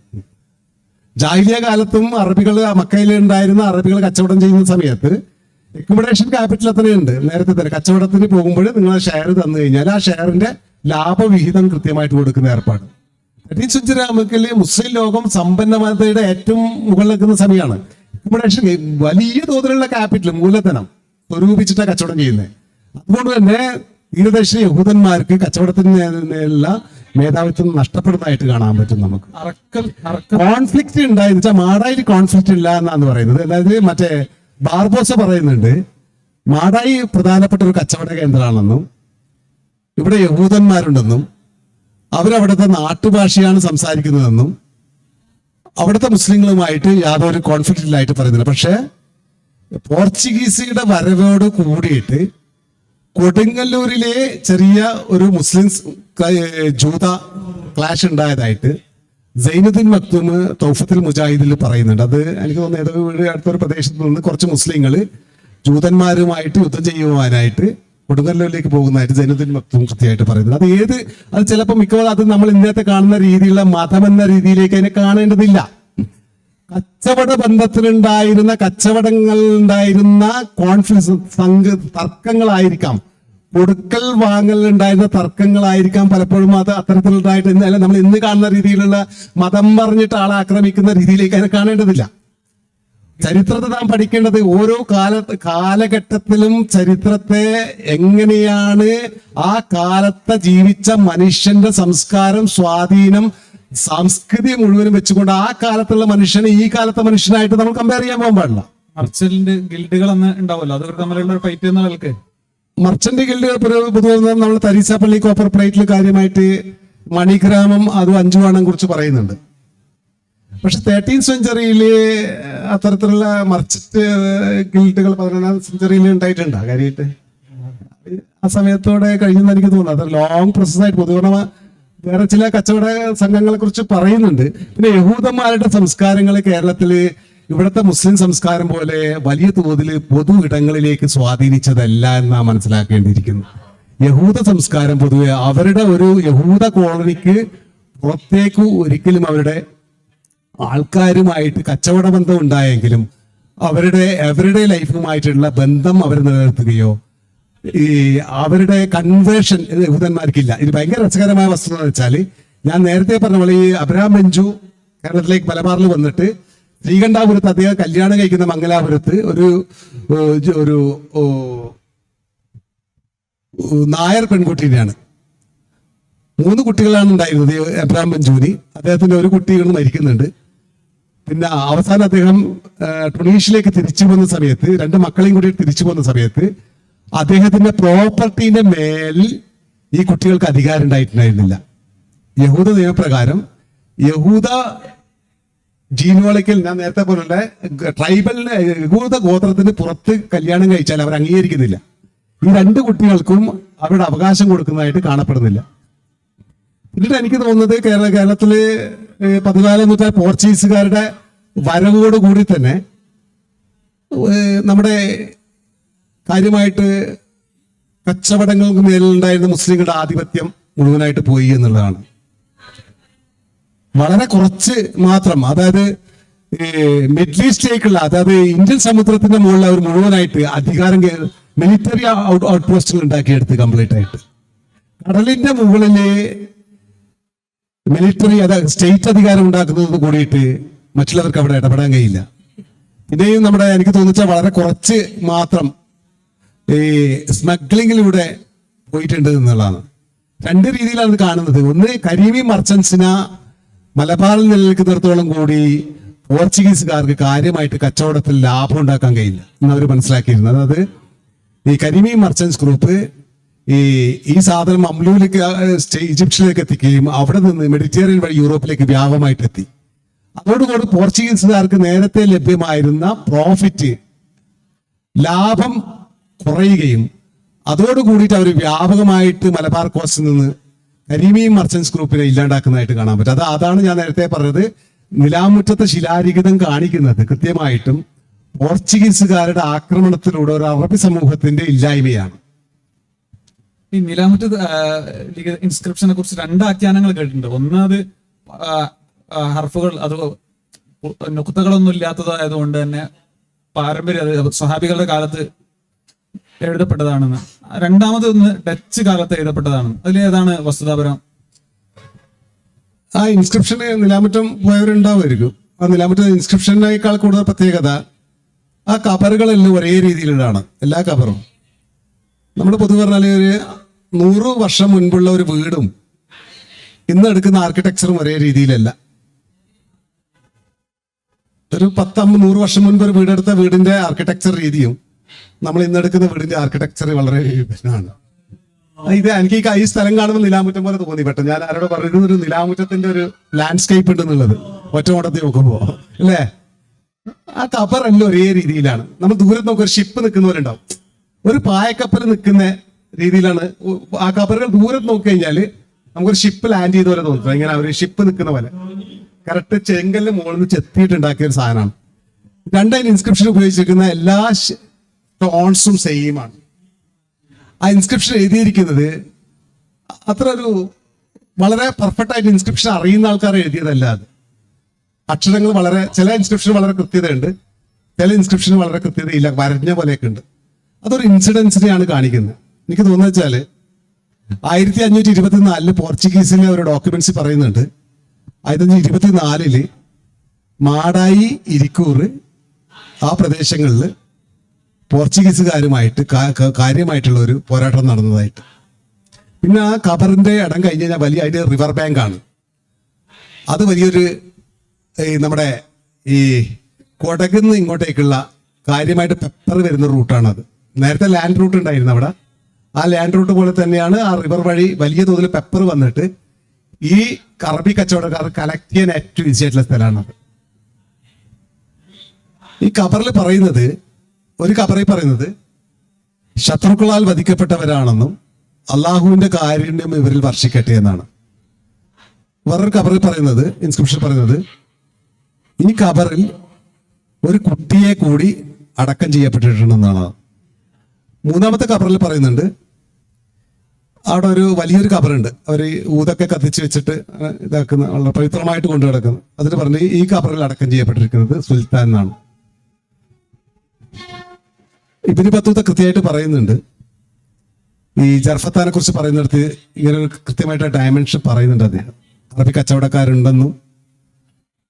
ജാഹിലിയ കാലത്തും അറബികൾ മക്കയിൽ ഉണ്ടായിരുന്ന അറബികൾ കച്ചവടം ചെയ്യുന്ന സമയത്ത് അക്കോമഡേഷൻ ക്യാപിറ്റൽ അത്രയുണ്ട്. നേരത്തെ തന്നെ കച്ചവടത്തിന് പോകുമ്പോൾ നിങ്ങൾ ഷെയർ തന്നു കഴിഞ്ഞാൽ ആ ഷെയറിന്റെ ലാഭവിഹിതം കൃത്യമായിട്ട് കൊടുക്കുന്ന ഏർപ്പാട്. 13th century ആകുമ്പോൾ മുസ്ലിം ലോകം സമ്പന്നതയുടെ ഏറ്റവും മുകളിൽ നിൽക്കുന്ന സമയമാണ്. അക്കോമഡേഷൻ വലിയ തോതിലുള്ള ക്യാപിറ്റൽ, മൂലധനം സ്വരൂപിച്ചിട്ടാണ് കച്ചവടം ചെയ്യുന്നത്. അതുകൊണ്ട് തന്നെ തീരദേശീയ യഹൂദന്മാർക്ക് കച്ചവടത്തിനുള്ള മേധാവിത്വം നഷ്ടപ്പെടുന്നതായിട്ട് കാണാൻ പറ്റും. നമുക്ക് കോൺഫ്ലിക്റ്റ് ഉണ്ടായെന്ന് വെച്ചാൽ മാടായിൽ കോൺഫ്ലിക്റ്റ് ഇല്ല എന്നാണ് പറയുന്നത്. അതായത് മറ്റേ ബാർബോസ പറയുന്നുണ്ട് മാടായി പ്രധാനപ്പെട്ട ഒരു കച്ചവട കേന്ദ്രമാണെന്നും ഇവിടെ യഹൂദന്മാരുണ്ടെന്നും അവരവിടുത്തെ നാട്ടുഭാഷയാണ് സംസാരിക്കുന്നതെന്നും അവിടുത്തെ മുസ്ലിങ്ങളുമായിട്ട് യാതൊരു കോൺഫ്ലിക്റ്റിലായിട്ട് പറയുന്നില്ല. പക്ഷെ പോർച്ചുഗീസുകളുടെ വരവോട് കൂടിയിട്ട് കൊടുങ്ങല്ലൂരിലെ ചെറിയ ഒരു മുസ്ലിം ജൂത ക്ലാഷ് ഉണ്ടായതായിട്ട് സൈനുദ്ദീൻ മക്തൂം തൗഫത്തുൽ മുജാഹിദിൽ പറയുന്നുണ്ട്. അത് എനിക്ക് തോന്നുന്നു ഏതോ അടുത്തൊരു പ്രദേശത്ത് നിന്ന് കുറച്ച് മുസ്ലിങ്ങൾ ജൂതന്മാരുമായിട്ട് യുദ്ധം ചെയ്യുവാനായിട്ട് കൊടുങ്ങല്ലൂരിലേക്ക് പോകുന്നതായിട്ട് സൈനുദ്ദീൻ മക്തൂം കൃത്യമായിട്ട് പറയുന്നത്. അത് ചിലപ്പോൾ മിക്കവാറും അത് നമ്മൾ ഇന്നത്തെ കാണുന്ന രീതിയിലുള്ള മതം എന്ന രീതിയിലേക്ക് അതിനെ കാണേണ്ടതില്ല. കച്ചവട ബന്ധത്തിലുണ്ടായിരുന്ന കോൺഫ്ലിക്റ്റ് തർക്കങ്ങളായിരിക്കാം, കൊടുക്കൽ വാങ്ങൽ ഉണ്ടായിരുന്ന തർക്കങ്ങളായിരിക്കാം പലപ്പോഴും അത് അത്തരത്തിലുണ്ടായിട്ട് നമ്മൾ ഇന്ന് കാണുന്ന രീതിയിലുള്ള മതം പറഞ്ഞിട്ട് ആളെ ആക്രമിക്കുന്ന രീതിയിലേക്ക് അതിനെ കാണേണ്ടതില്ല. ചരിത്രത്തെ നാം പഠിക്കേണ്ടത് ഓരോ കാലഘട്ടത്തിലും ചരിത്രത്തെ എങ്ങനെയാണ് ആ കാലത്തെ ജീവിച്ച മനുഷ്യന്റെ സംസ്കാരം, സ്വാധീനം, സംസ്കൃതി മുഴുവനും വെച്ചുകൊണ്ട് ആ കാലത്തുള്ള മനുഷ്യനെ ഈ കാലത്തെ മനുഷ്യനായിട്ട് നമ്മൾ കമ്പയർ ചെയ്യാൻ പോകാൻ പാടില്ല. മർച്ചന്റ് ഗിൽഡുകൾ ഉണ്ടാവുമല്ലോ, അത് തമ്മിലുള്ള ഒരു ഫൈറ്റ് എന്ന നിലക്ക് മർച്ചന്റ് ഗിൽഡുകൾ പൊതുവെ നമ്മൾ തരീസ പള്ളി കോപ്പർ പ്ലേറ്റിൽ കാര്യമായിട്ട് മണിഗ്രാമം അതും 5 വാണം കുറിച്ച് പറയുന്നുണ്ട്. പക്ഷെ 13th century അത്തരത്തിലുള്ള മർച്ചന്റ് ഗിൽഡുകൾ 14th century ഉണ്ടായിട്ടുണ്ട് കാര്യമായിട്ട്. ആ സമയത്തോടെ കഴിഞ്ഞെന്ന് എനിക്ക് തോന്നുന്നു. അത് ലോങ് പ്രോസസ്സായിട്ട് പൊതുവെ വേറെ ചില കച്ചവട സംഘങ്ങളെ കുറിച്ച് പറയുന്നുണ്ട്. പിന്നെ യഹൂദന്മാരുടെ സംസ്കാരങ്ങൾ കേരളത്തില് ഇവിടുത്തെ മുസ്ലിം സംസ്കാരം പോലെ വലിയ തോതിൽ പൊതു ഇടങ്ങളിലേക്ക് സ്വാധീനിച്ചതല്ല എന്നാ മനസ്സിലാക്കേണ്ടിയിരിക്കുന്നു. യഹൂദ സംസ്കാരം പൊതുവെ അവരുടെ ഒരു യഹൂദ കോളനിക്ക് പുറത്തേക്ക് ഒരിക്കലും അവരുടെ ആൾക്കാരുമായിട്ട് കച്ചവട ബന്ധം ഉണ്ടായെങ്കിലും അവരുടെ ലൈഫുമായിട്ടുള്ള ബന്ധം അവർ നിലനിർത്തുകയോ അവരുടെ കൺവേർഷൻ യഹൂദന്മാർക്കില്ല. ഇത് ഭയങ്കര രസകരമായ വസ്തുത എന്ന് വെച്ചാൽ ഞാൻ നേരത്തെ പറഞ്ഞ പോലെ ഈ അബ്രഹാം ബെഞ്ചു കേരളത്തിലേക്ക് മലബാറിൽ വന്നിട്ട് ശ്രീകണ്ഠാപുരത്ത് അദ്ദേഹം കല്യാണം കഴിക്കുന്ന മംഗലാപുരത്ത് ഒരു നായർ പെൺകുട്ടീനെയാണ്. 3 കുട്ടികളാണ് ഉണ്ടായിരുന്നത് അബ്രഹാം ബെഞ്ചുവിന്. അദ്ദേഹത്തിന്റെ ഒരു കുട്ടി മരിക്കുന്നുണ്ട്. പിന്നെ അവസാനം അദ്ദേഹം ടുണീഷ്യയിലേക്ക് തിരിച്ചു പോകുന്ന സമയത്ത് 2 മക്കളെയും കൂടി തിരിച്ചു പോകുന്ന സമയത്ത് അദ്ദേഹത്തിന്റെ പ്രോപ്പർട്ടീന്റെ മേൽ ഈ കുട്ടികൾക്ക് അധികാരം ഉണ്ടായിട്ടുണ്ടായിരുന്നില്ല. യഹൂദ നിയമപ്രകാരം യഹൂദ ജീനോളജിക്കൽ, ഞാൻ നേരത്തെ പോലുള്ള ട്രൈബലിന് യഹൂദ ഗോത്രത്തിന് പുറത്ത് കല്യാണം കഴിച്ചാൽ അവർ അംഗീകരിക്കുന്നില്ല. ഈ 2 കുട്ടികൾക്കും അവരുടെ അവകാശം കൊടുക്കുന്നതായിട്ട് കാണപ്പെടുന്നില്ല. എന്നിട്ട് എനിക്ക് തോന്നുന്നത് കേരളത്തില് 14ാം നൂറ്റാണ്ട് പോർച്ചുഗീസുകാരുടെ വരവോട് കൂടി തന്നെ നമ്മുടെ കാര്യമായിട്ട് കച്ചവടങ്ങൾക്ക് മേലുണ്ടായിരുന്ന മുസ്ലിങ്ങളുടെ ആധിപത്യം മുഴുവനായിട്ട് പോയി എന്നുള്ളതാണ്. വളരെ കുറച്ച് മാത്രം, അതായത് മിഡിൽ ഈസ്റ്റിലേക്കുള്ള, അതായത് ഇന്ത്യൻ സമുദ്രത്തിന്റെ മുകളിൽ അവർ മുഴുവനായിട്ട് അധികാരം മിലിറ്ററി ഔട്ട് പോസ്റ്റുകൾ ഉണ്ടാക്കിയെടുത്ത് കംപ്ലീറ്റ് ആയിട്ട്. കടലിന്റെ മുകളില് മിലിറ്ററി അതായത് സ്റ്റേറ്റ് അധികാരം ഉണ്ടാക്കുന്നത് കൂടിയിട്ട് മറ്റുള്ളവർക്ക് അവിടെ ഇടപെടാൻ കഴിയില്ല. പിന്നെയും നമ്മുടെ എനിക്ക് തോന്നിച്ചാൽ വളരെ കുറച്ച് മാത്രം ഈ സ്മഗ്ലിങ്ങിലൂടെ പോയിട്ടുണ്ട് എന്നുള്ളതാണ്. 2 രീതിയിലാണ് കാണുന്നത്. ഒന്ന്, കരീബി മർച്ചൻസിന് മലബാറിൽ നിലനിൽക്കുന്നിടത്തോളം കൂടി പോർച്ചുഗീസുകാർക്ക് കാര്യമായിട്ട് കച്ചവടത്തിൽ ലാഭം ഉണ്ടാക്കാൻ കഴിയില്ല എന്ന് അവർ മനസ്സിലാക്കിയിരുന്നത്. അതായത് ഈ കരീബി മർച്ചൻസ് ഗ്രൂപ്പ് ഈ സാധനം മംലൂലേക്ക് ഈജിപ്തിലേക്ക് എത്തിക്കുകയും അവിടെ നിന്ന് മെഡിറ്ററേനിയൻ വഴി യൂറോപ്പിലേക്ക് വ്യാപകമായിട്ട് എത്തി. അതോടുകൂടി പോർച്ചുഗീസുകാർക്ക് നേരത്തെ ലഭ്യമായിരുന്ന പ്രോഫിറ്റ് ലാഭം കുറയുകയും അതോടുകൂടിയിട്ട് അവർ വ്യാപകമായിട്ട് മലബാർ കോസ്റ്റിൽ നിന്ന് കരീമിയം മർച്ചൻസ് ഗ്രൂപ്പിനെ ഇല്ലാണ്ടാക്കുന്നതായിട്ട് കാണാൻ പറ്റും. അതാണ് ഞാൻ നേരത്തെ പറഞ്ഞത്. നിലാമുറ്റത്തെ ശിലാലിഖിതം കാണിക്കുന്നത് കൃത്യമായിട്ടും പോർച്ചുഗീസുകാരുടെ ആക്രമണത്തിലൂടെ ഒരു അറബി സമൂഹത്തിന്റെ ഇല്ലായ്മയാണ്. ഈ നിലാമുറ്റത്ത് ഇൻസ്ക്രിപ്ഷനെ കുറിച്ച് രണ്ട് ആഖ്യാനങ്ങൾ കേട്ടിട്ടുണ്ട്. ഒന്ന് അത് ഹർഫുകൾ അത് നുക്തകളൊന്നും ഇല്ലാത്തതായതുകൊണ്ട് തന്നെ പാരമ്പര്യ സ്വഹാബികളുടെ കാലത്ത് എഴുതപ്പെട്ടതാണെന്ന്. രണ്ടാമത് ഒന്ന് ഡച്ച് കാലത്ത് എഴുതപ്പെട്ടതാണ്. അതിലേതാണ് വസ്തുതാപരം? ആ ഇൻസ്ക്രിപ്ഷന് നിലാമുറ്റം പോയവരുണ്ടാവുമായിരിക്കും. ആ നിലാമുറ്റ ഇൻസ്ക്രിപ്ഷനേക്കാൾ കൂടുതൽ പ്രത്യേകത ആ കബറുകളെല്ലാം ഒരേ രീതിയിലുള്ളതാണ്. എല്ലാ കബറും നമ്മൾ പൊതുവെ പറഞ്ഞാൽ ഒരു 100 വർഷം മുൻപുള്ള ഒരു വീടും ഇന്ന് എടുക്കുന്ന ആർക്കിടെക്ചറും ഒരേ രീതിയിലല്ല. ഒരു 100 വർഷം മുൻപ് ഒരു വീടെടുത്ത വീടിന്റെ ആർക്കിടെക്ചർ രീതിയും നമ്മൾ ഇന്ന് എടുക്കുന്ന വീടിന്റെ ആർക്കിടെക്ചർ വളരെ ഭിന്നമാണ്. ഇത് എനിക്ക് ഈ സ്ഥലം കാണുമ്പോൾ നിലാമുറ്റം പോലെ തോന്നി. പെട്ടെന്ന് ഞാൻ ആരോട് പറഞ്ഞിരുന്ന ഒരു നിലാമുറ്റത്തിന്റെ ഒരു ലാൻഡ്സ്കേപ്പ് ഉണ്ടെന്നുള്ളത് ഒറ്റമോട്ടത്തിൽ നോക്കുമ്പോ അല്ലേ. ആ കബറെല്ലാം ഒരേ രീതിയിലാണ്. നമ്മൾ ദൂരത്ത് നോക്കുക ഒരു ഷിപ്പ് നിൽക്കുന്നവരുണ്ടാവും, ഒരു പായക്കപ്പൽ നിൽക്കുന്ന രീതിയിലാണ് ആ കബറുകൾ. ദൂരത്ത് നോക്കി കഴിഞ്ഞാൽ നമുക്കൊരു ഷിപ്പ് ലാൻഡ് ചെയ്ത പോലെ തോന്നുന്നത്. ഇങ്ങനെ ഒരു ഷിപ്പ് നിൽക്കുന്ന പോലെ കറക്റ്റ് ചെങ്കലിന് മുകളിൽ നിന്ന് ചെത്തിയിട്ടുണ്ടാക്കിയ ഒരു സാധനമാണ്. രണ്ടായി ഇൻസ്ക്രിപ്ഷൻ ഉപയോഗിച്ചിരിക്കുന്ന എല്ലാ ടോൺസും സെയിമാണ്. ആ ഇൻസ്ക്രിപ്ഷൻ എഴുതിയിരിക്കുന്നത് അത്ര ഒരു വളരെ പെർഫെക്റ്റ് ആയിട്ട് ഇൻസ്ക്രിപ്ഷൻ അറിയുന്ന ആൾക്കാർ എഴുതിയതല്ല. അത് അക്ഷരങ്ങൾ വളരെ, ചില ഇൻസ്ക്രിപ്ഷൻ വളരെ കൃത്യതയുണ്ട്, ചില ഇൻസ്ക്രിപ്ഷൻ വളരെ കൃത്യതയില്ല, വരഞ്ഞ പോലെയൊക്കെ ഉണ്ട്. അതൊരു ഇൻസിഡൻസിനെയാണ് കാണിക്കുന്നത്. എനിക്ക് തോന്നുന്നത് വെച്ചാല് 1524 പോർച്ചുഗീസിലെ ഒരു ഡോക്യുമെന്റ്സ് പറയുന്നുണ്ട്. 1524 മാടായി, ഇരിക്കൂർ ആ പ്രദേശങ്ങളിൽ പോർച്ചുഗീസുകാരുമായിട്ട് കാര്യമായിട്ടുള്ള ഒരു പോരാട്ടം നടന്നതായിട്ട്. പിന്നെ ആ ഖബറിന്റെ ഇടം കഴിഞ്ഞ് കഴിഞ്ഞാൽ വലിയ റിവർ ബാങ്ക് ആണ്. അത് വലിയൊരു നമ്മുടെ ഈ കൊടകുന്ന് ഇങ്ങോട്ടേക്കുള്ള കാര്യമായിട്ട് പെപ്പർ വരുന്ന റൂട്ടാണത്. നേരത്തെ ലാൻഡ് റൂട്ട് ഉണ്ടായിരുന്നു അവിടെ. ആ ലാൻഡ് റൂട്ട് പോലെ തന്നെയാണ് ആ റിവർ വഴി വലിയ തോതിൽ പെപ്പർ വന്നിട്ട് ഈ അറബി കച്ചവടക്കാർ കലക്ട് ചെയ്യാൻ ഏറ്റവും ഈസി ആയിട്ടുള്ള സ്ഥലമാണത്. ഈ ഖബറിൽ പറയുന്നത്, ഒരു ഖബറിൽ പറയുന്നത് ശത്രുക്കളാൽ വധിക്കപ്പെട്ടവരാണെന്നും അള്ളാഹുവിന്റെ കാരുണ്യം ഇവരിൽ വർഷിക്കട്ടെ എന്നാണ്. വേറൊരു ഖബറിൽ പറയുന്നത്, ഇൻസ്ക്രിപ്ഷൻ പറയുന്നത്, ഈ ഖബറിൽ ഒരു കുട്ടിയെ കൂടി അടക്കം ചെയ്യപ്പെട്ടിട്ടുണ്ടെന്നാണ്. മൂന്നാമത്തെ ഖബറിൽ പറയുന്നുണ്ട് അവിടെ ഒരു വലിയൊരു ഖബറുണ്ട്, അവർ ഊതൊക്കെ കത്തിച്ച് വെച്ചിട്ട് ഇതാക്കുന്ന വളരെ പവിത്രമായിട്ട് കൊണ്ടു കിടക്കുന്നത്. അതിന് പറഞ്ഞ് ഈ ഖബറിൽ അടക്കം ചെയ്യപ്പെട്ടിരിക്കുന്നത് സുൽത്താൻ എന്നാണ്. ഇബ്നു ബത്തൂത്ത കൃത്യമായിട്ട് പറയുന്നുണ്ട്. ഈ ജർഫത്താനെ കുറിച്ച് പറയുന്നിടത്ത് ഇങ്ങനെ ഒരു കൃത്യമായിട്ട് ഡയമെൻഷൻ പറയുന്നുണ്ട്. അദ്ദേഹം അറബി കച്ചവടക്കാരുണ്ടെന്നും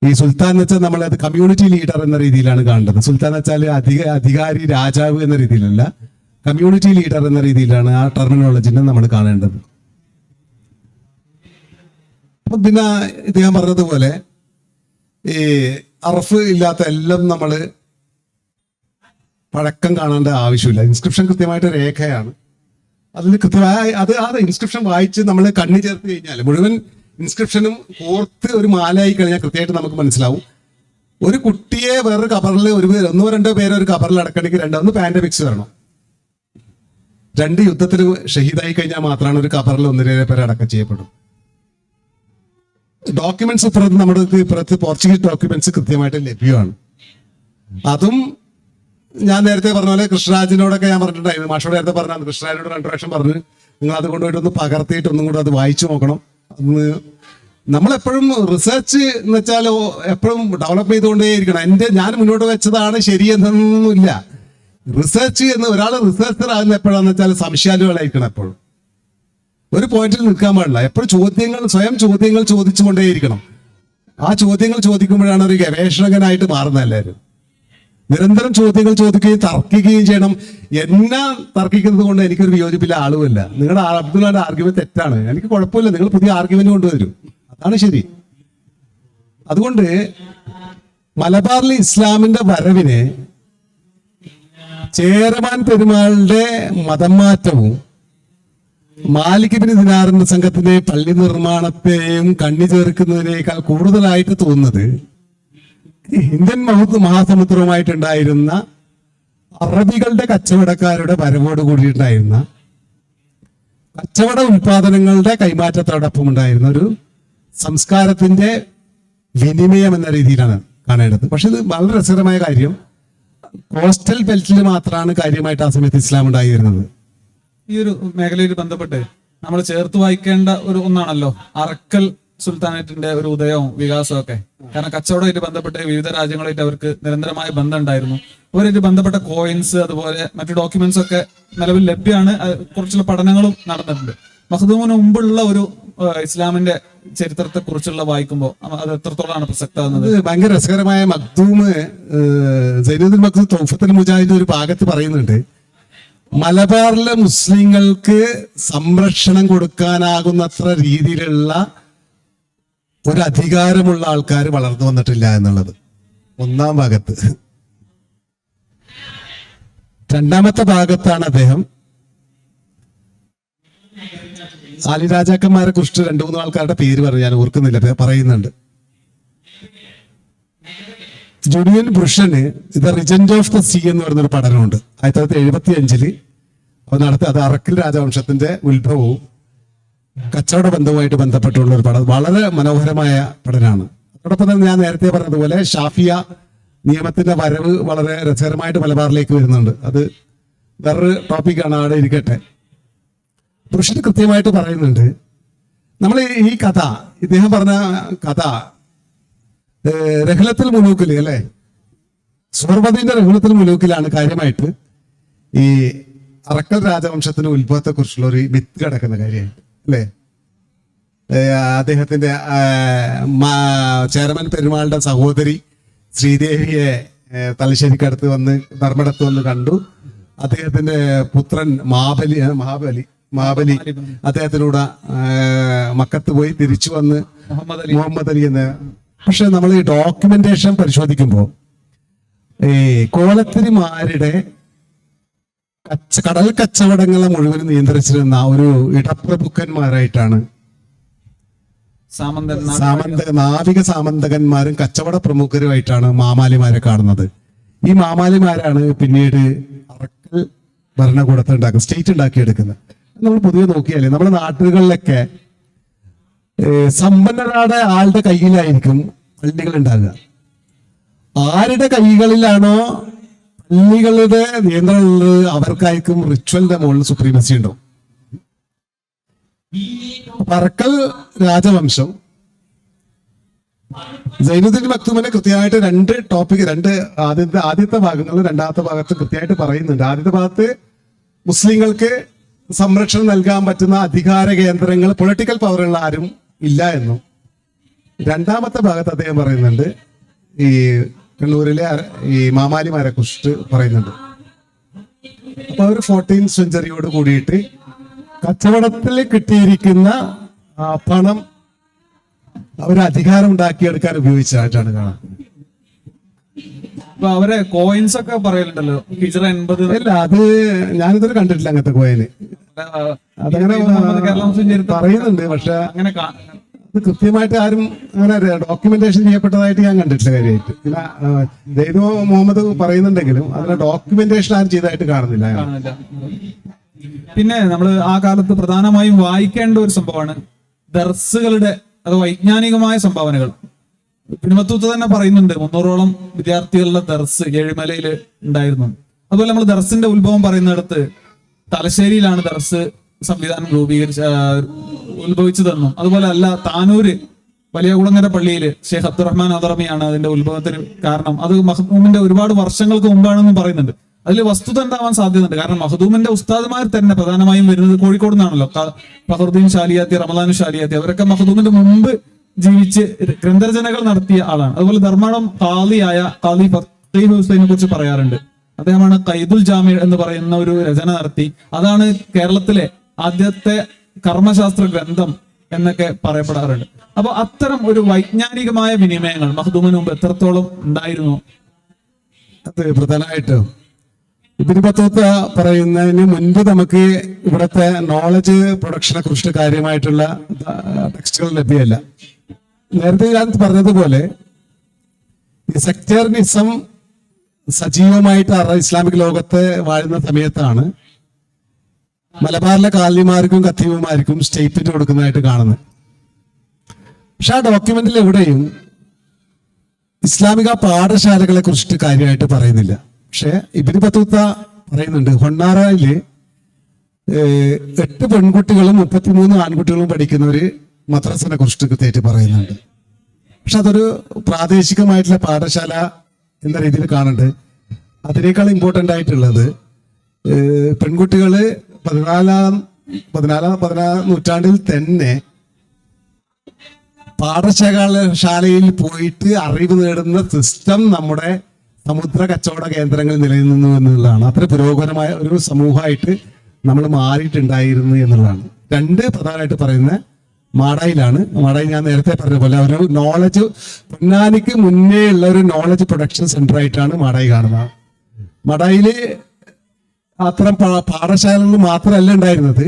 ഈ സുൽത്താൻ എന്ന് വെച്ചാൽ നമ്മളത് കമ്മ്യൂണിറ്റി ലീഡർ എന്ന രീതിയിലാണ് കാണേണ്ടത്. സുൽത്താൻ എന്ന് വെച്ചാൽ അധികാരി, രാജാവ് എന്ന രീതിയിലല്ല, കമ്മ്യൂണിറ്റി ലീഡർ എന്ന രീതിയിലാണ് ആ ടെർമിനോളജിനെ നമ്മൾ കാണേണ്ടത്. അപ്പൊ പിന്നെ ഇദ്ദേഹം പറഞ്ഞതുപോലെ ഈ അറഫ് ഇല്ലാത്ത എല്ലാം നമ്മൾ പഴക്കം കാണേണ്ട ആവശ്യമില്ല. ഇൻസ്ക്രിപ്ഷൻ കൃത്യമായിട്ട് രേഖയാണ്. അതിൽ കൃത്യമായ അത് ഇൻസ്ക്രിപ്ഷൻ വായിച്ച് നമ്മൾ കണ്ണി ചേർത്ത് കഴിഞ്ഞാൽ മുഴുവൻ ഇൻസ്ക്രിപ്ഷനും കോർത്ത് ഒരു മാലയായി കഴിഞ്ഞാൽ കൃത്യമായിട്ട് നമുക്ക് മനസ്സിലാവും. ഒരു കുട്ടിയെ വേറൊരു കബറിൽ ഒന്നോ രണ്ടോ പേരെ ഒരു കബറിൽ അടക്കണമെങ്കിൽ ഒന്ന് പാൻഡമിക്സ് വരണം. 2 യുദ്ധത്തിൽ ഷഹീദായി കഴിഞ്ഞാൽ മാത്രമാണ് ഒരു കബറിൽ 1-2 പേരെ അടക്കം ചെയ്യപ്പെടും. ഡോക്യുമെന്റ്സ് ഇപ്പുറത്ത് പോർച്ചുഗീസ് ഡോക്യുമെന്റ്സ് കൃത്യമായിട്ട് ലഭ്യമാണ്. അതും ഞാൻ നേരത്തെ പറഞ്ഞ പോലെ കൃഷ്ണരാജിനോടൊക്കെ ഞാൻ പറഞ്ഞിട്ടുണ്ടായിരുന്നു. മാഷോട് നേരത്തെ പറഞ്ഞാൽ കൃഷ്ണരാജിനോട് 2 പ്രാവശ്യം പറഞ്ഞു നിങ്ങൾ അത് കൊണ്ടുപോയിട്ട് ഒന്ന് പകർത്തിയിട്ട് ഒന്നും കൂടെ അത് വായിച്ചു നോക്കണം. അന്ന് നമ്മളെപ്പോഴും റിസർച്ച് എന്ന് വെച്ചാൽ എപ്പോഴും ഡെവലപ്പ് ചെയ്തുകൊണ്ടേയിരിക്കണം. ഞാൻ മുന്നോട്ട് വെച്ചതാണ് ശരിയെന്നൊന്നുമില്ല. റിസർച്ച് എന്ന് ഒരാൾ റിസർച്ചർ ആകുന്ന എപ്പോഴാന്ന് വെച്ചാൽ സംശയാലുകളായിരിക്കണം. എപ്പോഴും ഒരു പോയിന്റിൽ നിൽക്കാൻ പാടില്ല. എപ്പോഴും സ്വയം ചോദ്യങ്ങൾ ചോദിച്ചുകൊണ്ടേയിരിക്കണം. ആ ചോദ്യങ്ങൾ ചോദിക്കുമ്പോഴാണ് ഒരു ഗവേഷകനായിട്ട് മാറുന്നത്. എല്ലാവരും നിരന്തരം ചോദ്യങ്ങൾ ചോദിക്കുകയും തർക്കിക്കുകയും ചെയ്യണം. എന്നെ തർക്കിക്കുന്നത് കൊണ്ട് എനിക്കൊരു വിയോജിപ്പില്ല ആളുമില്ല. നിങ്ങളുടെ അബ്ദുള്ളയുടെ ആർഗ്യുമെന്റ് തെറ്റാണ്, എനിക്ക് കുഴപ്പമില്ല, നിങ്ങൾ പുതിയ ആർഗ്യുമെന്റ് കൊണ്ടുവരും, അതാണ് ശരി. അതുകൊണ്ട് മലബാറിലെ ഇസ്ലാമിന്റെ വരവിനെ ചേരമാൻ പെരുമാളുടെ മതം മാറ്റവും മാലിക് ബിൻ ദിനാറിന്റെ സംഘത്തിന്റെ പള്ളി നിർമ്മാണത്തെയും കണ്ണി ചേർക്കുന്നതിനേക്കാൾ കൂടുതലായിട്ട് തോന്നുന്നത് ഇന്ത്യൻ മഹാസമുദ്രവുമായിട്ടുണ്ടായിരുന്ന അറബികളുടെ കച്ചവടക്കാരുടെ വരവോട് കൂടിയിട്ടുണ്ടായിരുന്ന കച്ചവട ഉൽപാദനങ്ങളുടെ കൈമാറ്റത്തോടൊപ്പം ഉണ്ടായിരുന്ന ഒരു സംസ്കാരത്തിന്റെ വിനിമയം എന്ന രീതിയിലാണ് കാണേണ്ടത്. പക്ഷെ ഇത് വളരെ രസകരമായ കാര്യം, കോസ്റ്റൽ ബെൽറ്റിൽ മാത്രമാണ് കാര്യമായിട്ട് ആ സമയത്ത് ഇസ്ലാം ഉണ്ടായി വരുന്നത്. ഈ ഒരു മേഖലയിൽ ബന്ധപ്പെട്ട് നമ്മൾ ചേർത്ത് വായിക്കേണ്ട ഒരു ഒന്നാണല്ലോ അറക്കൽ സുൽത്താനേറ്റിന്റെ ഒരു ഉദയവും വികാസവും ഒക്കെ. കാരണം കച്ചവടമായിട്ട് ബന്ധപ്പെട്ട് വിവിധ രാജ്യങ്ങളായിട്ട് അവർക്ക് നിരന്തരമായ ബന്ധം ഉണ്ടായിരുന്നു. അവരായിട്ട് ബന്ധപ്പെട്ട കോയിൻസ് അതുപോലെ മറ്റു ഡോക്യുമെന്റ്സ് ഒക്കെ നിലവിൽ ലഭ്യമാണ്. കുറിച്ചുള്ള പഠനങ്ങളും നടന്നിട്ടുണ്ട്. മഖ്ദൂമിന് മുമ്പുള്ള ഒരു ഇസ്ലാമിന്റെ ചരിത്രത്തെ കുറിച്ചുള്ള വായിക്കുമ്പോൾ അത് എത്രത്തോളമാണ് പ്രസക്തമാകുന്നത്? അത് ഭയങ്കര രസകരമായ മഖ്ദൂം സൈനുദ്ദീൻ മഖ്ദൂം തൗഫത്തുൽ മുജാഹിദിന്റെ ഒരു ഭാഗത്ത് പറയുന്നുണ്ട്, മലബാറിലെ മുസ്ലിങ്ങൾക്ക് സംരക്ഷണം കൊടുക്കാനാകുന്നത്ര രീതിയിലുള്ള ഒരു അധികാരമുള്ള ആൾക്കാർ വളർന്നു വന്നിട്ടില്ല എന്നുള്ളത് ഒന്നാം ഭാഗത്ത്. രണ്ടാമത്തെ ഭാഗത്താണ് അദ്ദേഹം ആലി രാജാക്കന്മാരെ കുറിച്ച് 2-3 ആൾക്കാരുടെ പേര് പറഞ്ഞു, ഞാൻ ഓർക്കുന്നില്ല, പറയുന്നുണ്ട്. ജൂലിയൻ ബ്രുഷന് the regent of the sea എന്ന് പറയുന്നൊരു പഠനമുണ്ട് 1975 അത് അറക്കൽ രാജവംശത്തിന്റെ ഉത്ഭവവും കച്ചവട ബന്ധവുമായിട്ട് ബന്ധപ്പെട്ടുള്ള ഒരു പഠനം, വളരെ മനോഹരമായ പഠനമാണ്. അതോടൊപ്പം തന്നെ ഞാൻ നേരത്തെ പറഞ്ഞതുപോലെ ഷാഫിയ നിയമത്തിന്റെ വരവ് വളരെ രസകരമായിട്ട് മലബാറിലേക്ക് വരുന്നുണ്ട്. അത് വേറൊരു ടോപ്പിക്കാണ്, അവിടെ ഇരിക്കട്ടെ. ബ്രുഷൻ കൃത്യമായിട്ട് പറയുന്നുണ്ട്, നമ്മൾ ഈ കഥ, ഇദ്ദേഹം പറഞ്ഞ കഥ റഹ്ലത്തുൽ മുലൂക്കിൽ അല്ലെ, സുവർമദീന്റെ റഹ്ലത്തുൽ മുലൂക്കിലാണ് കാര്യമായിട്ട് ഈ അറക്കൽ രാജവംശത്തിന്റെ ഉത്ഭവത്തെ കുറിച്ചുള്ള ഒരു മിത്ത് കിടക്കുന്ന കാര്യമായിട്ട് അല്ലെ. അദ്ദേഹത്തിന്റെ ചേരമൻ പെരുമാളുടെ സഹോദരി ശ്രീദേവിയെ തലശ്ശേരിക്കടുത്ത് വന്ന് ധർമ്മടത്ത് വന്ന് കണ്ടു. അദ്ദേഹത്തിന്റെ പുത്രൻ മഹാബലി അദ്ദേഹത്തിലൂടെ മക്കത്ത് പോയി തിരിച്ചു വന്ന് മുഹമ്മദ് അലി എന്ന്. പക്ഷെ നമ്മൾ ഈ ഡോക്യുമെന്റേഷൻ പരിശോധിക്കുമ്പോൾ ഈ കോലത്തിരിമാരുടെ കടൽ കച്ചവടങ്ങളെ മുഴുവൻ നിയന്ത്രിച്ചിരുന്ന ഒരു ഇടപ്രഭുക്കന്മാരായിട്ടാണ് നാവിക സാമന്തകന്മാരും കച്ചവട പ്രമുഖരുമായിട്ടാണ് മാമാലിമാരെ കാണുന്നത്. ഈ മാമാലിമാരാണ് പിന്നീട് അറക്കൽ ഭരണകൂടത്തെ ഉണ്ടാക്കുക, സ്റ്റേറ്റ് ഉണ്ടാക്കിയെടുക്കുന്നത്. നമ്മൾ പൊതുവെ നോക്കിയാലേ നമ്മുടെ നാട്ടുകളിലൊക്കെ സമ്പന്നരായ ആളുടെ കയ്യിലായിരിക്കും പള്ളികൾ ഉണ്ടാകുക. ആരുടെ കൈകളിലാണോ പള്ളികളുടെ നിയന്ത്രണമുള്ളത് അവർക്കായിരിക്കും റിച്വലിന്റെ മുകളിൽ സുപ്രീമസി ഉണ്ടാവും. അറക്കൽ രാജവംശം സൈനുദ്ദീൻ മക്തൂമിനെ കൃത്യമായിട്ട് ആദ്യത്തെ ഭാഗങ്ങളിൽ രണ്ടാമത്തെ ഭാഗത്ത് കൃത്യമായിട്ട് പറയുന്നുണ്ട്. ആദ്യത്തെ ഭാഗത്ത് മുസ്ലിങ്ങൾക്ക് സംരക്ഷണം നൽകാൻ പറ്റുന്ന അധികാര കേന്ദ്രങ്ങൾ, പൊളിറ്റിക്കൽ പവറുള്ള ആരും ഇല്ല എന്നും, രണ്ടാമത്തെ ഭാഗത്ത് അദ്ദേഹം പറയുന്നുണ്ട് ഈ കണ്ണൂരിലെ ഈ മാമാലിമാരെ കുറിച്ച് പറയുന്നുണ്ട്. അപ്പൊ അവർ 14th സെഞ്ചുറിയോട് കൂടിയിട്ട് കച്ചവടത്തിൽ കിട്ടിയിരിക്കുന്ന പണം അവർ അധികാരം ഉണ്ടാക്കിയെടുക്കാൻ ഉപയോഗിച്ചതായിട്ടാണ് കാണുന്നത്. അവരെ കോയിൻസ് ഒക്കെ പറയലുണ്ടല്ലോ, ഹിജ്റ 80. അല്ല, അത് ഞാനിതൊരു കണ്ടിട്ടില്ല അങ്ങനത്തെ കോയിന്. അതങ്ങനെ പറയുന്നുണ്ട്, പക്ഷെ അങ്ങനെ അത് കൃത്യമായിട്ട് ആരും അങ്ങനെ ഡോക്യുമെന്റേഷൻ ചെയ്യപ്പെട്ടതായിട്ട് ഞാൻ കണ്ടിട്ടില്ല കാര്യമായിട്ട്. പിന്നെ ദൈവ മുഹമ്മദ് പറയുന്നുണ്ടെങ്കിലും അതിനെ ഡോക്യുമെന്റേഷൻ ആരും ചെയ്തതായിട്ട് കാണുന്നില്ല. പിന്നെ നമ്മൾ ആ കാലത്ത് പ്രധാനമായും വായിക്കേണ്ട ഒരു സംഭവമാണ് ദർസുകളുടെ അത് വൈജ്ഞാനികമായ സംഭാവനകൾ. പിൻമത്തൂത്ത് തന്നെ പറയുന്നുണ്ട് 300ഓളം വിദ്യാർത്ഥികളുടെ ദർസ് ഏഴിമലയിൽ ഉണ്ടായിരുന്നു. അതുപോലെ നമ്മൾ ദർസിന്റെ ഉത്ഭവം പറയുന്നിടത്ത് തലശ്ശേരിയിലാണ് ദർസ് സംവിധാനം ഉത്ഭവിച്ചതെന്നും, അതുപോലെ അല്ല താനൂര് വലിയ കുളങ്ങര പള്ളിയിൽ ഷെയ്ഖ് അബ്ദുറഹ്മാൻ അദറമിയാണ് അതിന്റെ ഉത്ഭവത്തിന് കാരണം. അത് മഖ്ദൂമിന്റെ ഒരുപാട് വർഷങ്ങൾക്ക് മുമ്പാണെന്നും പറയുന്നുണ്ട്. അതിൽ വസ്തുത ഉണ്ടാവാൻ സാധ്യതയുണ്ട്. കാരണം മഖ്ദൂമിന്റെ ഉസ്താദുമാർ തന്നെ പ്രധാനമായും വരുന്നത് കോഴിക്കോട് നിന്നാണല്ലോ. ഫഖറുദ്ദീൻ ഷാലിയാത്തി, റമദാൻ ഷാലിയാത്തി, അവരൊക്കെ മഖ്ദൂമിന്റെ മുമ്പ് ജീവിച്ച് ഗ്രന്ഥരചനകൾ നടത്തിയ ആളാണ്. അതുപോലെ ധർമ്മടം ഖാദിയായ ഖാദി ഫഖീഹ് ഹുസൈനെ കുറിച്ച് പറയാറുണ്ട്. അദ്ദേഹമാണ് ഖൈദുൽ ജാമി എന്ന് പറയുന്ന ഒരു രചന നടത്തി. അതാണ് കേരളത്തിലെ ആദ്യത്തെ കർമ്മശാസ്ത്ര ഗ്രന്ഥം എന്നൊക്കെ പറയപ്പെടാറുണ്ട്. അപ്പൊ അത്തരം ഒരു വൈജ്ഞാനികമായ വിനിമയങ്ങൾ മഖ്ദൂമിന് മുമ്പ് എത്രത്തോളം ഉണ്ടായിരുന്നു? അത് പ്രധാനമായിട്ടും ഇബ്നു ബത്തൂത്ത പറയുന്നതിന് മുൻപ് നമുക്ക് ഇവിടുത്തെ നോളജ് പ്രൊഡക്ഷനെ കുറിച്ച് കാര്യമായിട്ടുള്ള ടെക്സ്റ്റുകൾ ലഭ്യമല്ല. നേരത്തെ ഞാൻ പറഞ്ഞതുപോലെ ഈ സെക്ടേറിയനിസം സജീവമായിട്ട് ഇസ്ലാമിക് ലോകത്ത് വാഴുന്ന സമയത്താണ് മലബാറിലെ കാലിമാർക്കും ഖത്തീബുമാർക്കും സ്റ്റേറ്റ്മെന്റ് കൊടുക്കുന്നതായിട്ട് കാണുന്നത്. പക്ഷെ ആ ഡോക്യുമെന്റിൽ എവിടെയും ഇസ്ലാമിക പാഠശാലകളെ കുറിച്ചിട്ട് കാര്യമായിട്ട് പറയുന്നില്ല. പക്ഷെ ഇബ്നു ബത്തൂത്ത പറയുന്നുണ്ട് ഹൊണ്ണാറയില് 8 പെൺകുട്ടികളും 33 ആൺകുട്ടികളും പഠിക്കുന്ന ഒരു മദ്രസനെ കുറിച്ചിട്ട് കൃത്യമായിട്ട് പറയുന്നുണ്ട്. പക്ഷെ അതൊരു പ്രാദേശികമായിട്ടുള്ള പാഠശാല എന്ന രീതിയിൽ കാണുന്നുണ്ട്. അതിനേക്കാൾ ഇമ്പോർട്ടൻ്റ് ആയിട്ടുള്ളത് പെൺകുട്ടികള് 14 നൂറ്റാണ്ടിൽ തന്നെ പാഠശാലയിൽ പോയിട്ട് അറിവ് നേടുന്ന സിസ്റ്റം നമ്മുടെ സമുദ്ര കച്ചവട കേന്ദ്രങ്ങളിൽ നിലനിന്നു എന്നുള്ളതാണ്. അത്ര പുരോഗമനമായ ഒരു സമൂഹമായിട്ട് നമ്മൾ മാറിയിട്ടുണ്ടായിരുന്നു എന്നുള്ളതാണ്. 2 പ്രധാനമായിട്ട് പറയുന്ന മാടായിലാണ്. മാടായി ഞാൻ നേരത്തെ പറഞ്ഞ പോലെ ഒരു നോളജ്, പൊന്നാനിക്ക് മുന്നേ ഉള്ള ഒരു നോളജ് പ്രൊഡക്ഷൻ സെന്റർ ആയിട്ടാണ് മാടായി കാണുന്നത്. മാടായില് അത്തരം പാഠശാലകൾ മാത്രമല്ല ഉണ്ടായിരുന്നത്,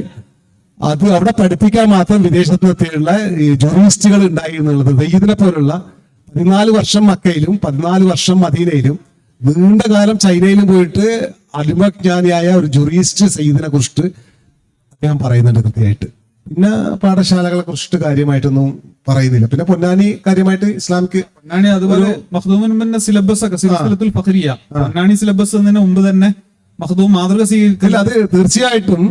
അത് അവിടെ പഠിപ്പിക്കാൻ മാത്രം വിദേശത്ത് നിന്നുള്ള ജൂറിസ്റ്റുകൾ ഉണ്ടായി എന്നുള്ളത്. ദയ്യിദിനെ പോലുള്ള 14 വർഷം മക്കയിലും 14 വർഷം മദീനയിലും നീണ്ട കാലം ചൈനയിലും പോയിട്ട് അടിമജ്ഞാനിയായ ഒരു ജുറിസ്റ്റ് സയ്യിദിനെ കുറിച്ചിട്ട് അദ്ദേഹം പറയുന്നുണ്ട് കൃത്യമായിട്ട്. പിന്നെ പാഠശാലകളെ കുറിച്ചിട്ട് കാര്യമായിട്ടൊന്നും പറയുന്നില്ല. പിന്നെ പൊന്നാനി കാര്യമായിട്ട് ഇസ്ലാമിക്ക് പൊന്നാനി അതുപോലെ മഖ്ദൂമിന്റെ സിലബസ് ഒക്കെ സിൽസിലത്തുൽ ഫഖ്രിയ പൊന്നാനി സിലബസ് എന്നതിന് മുമ്പ് തന്നെ മഖ്ദൂം മാതൃക സ്വീകരിക്കില്ല. അത് തീർച്ചയായിട്ടും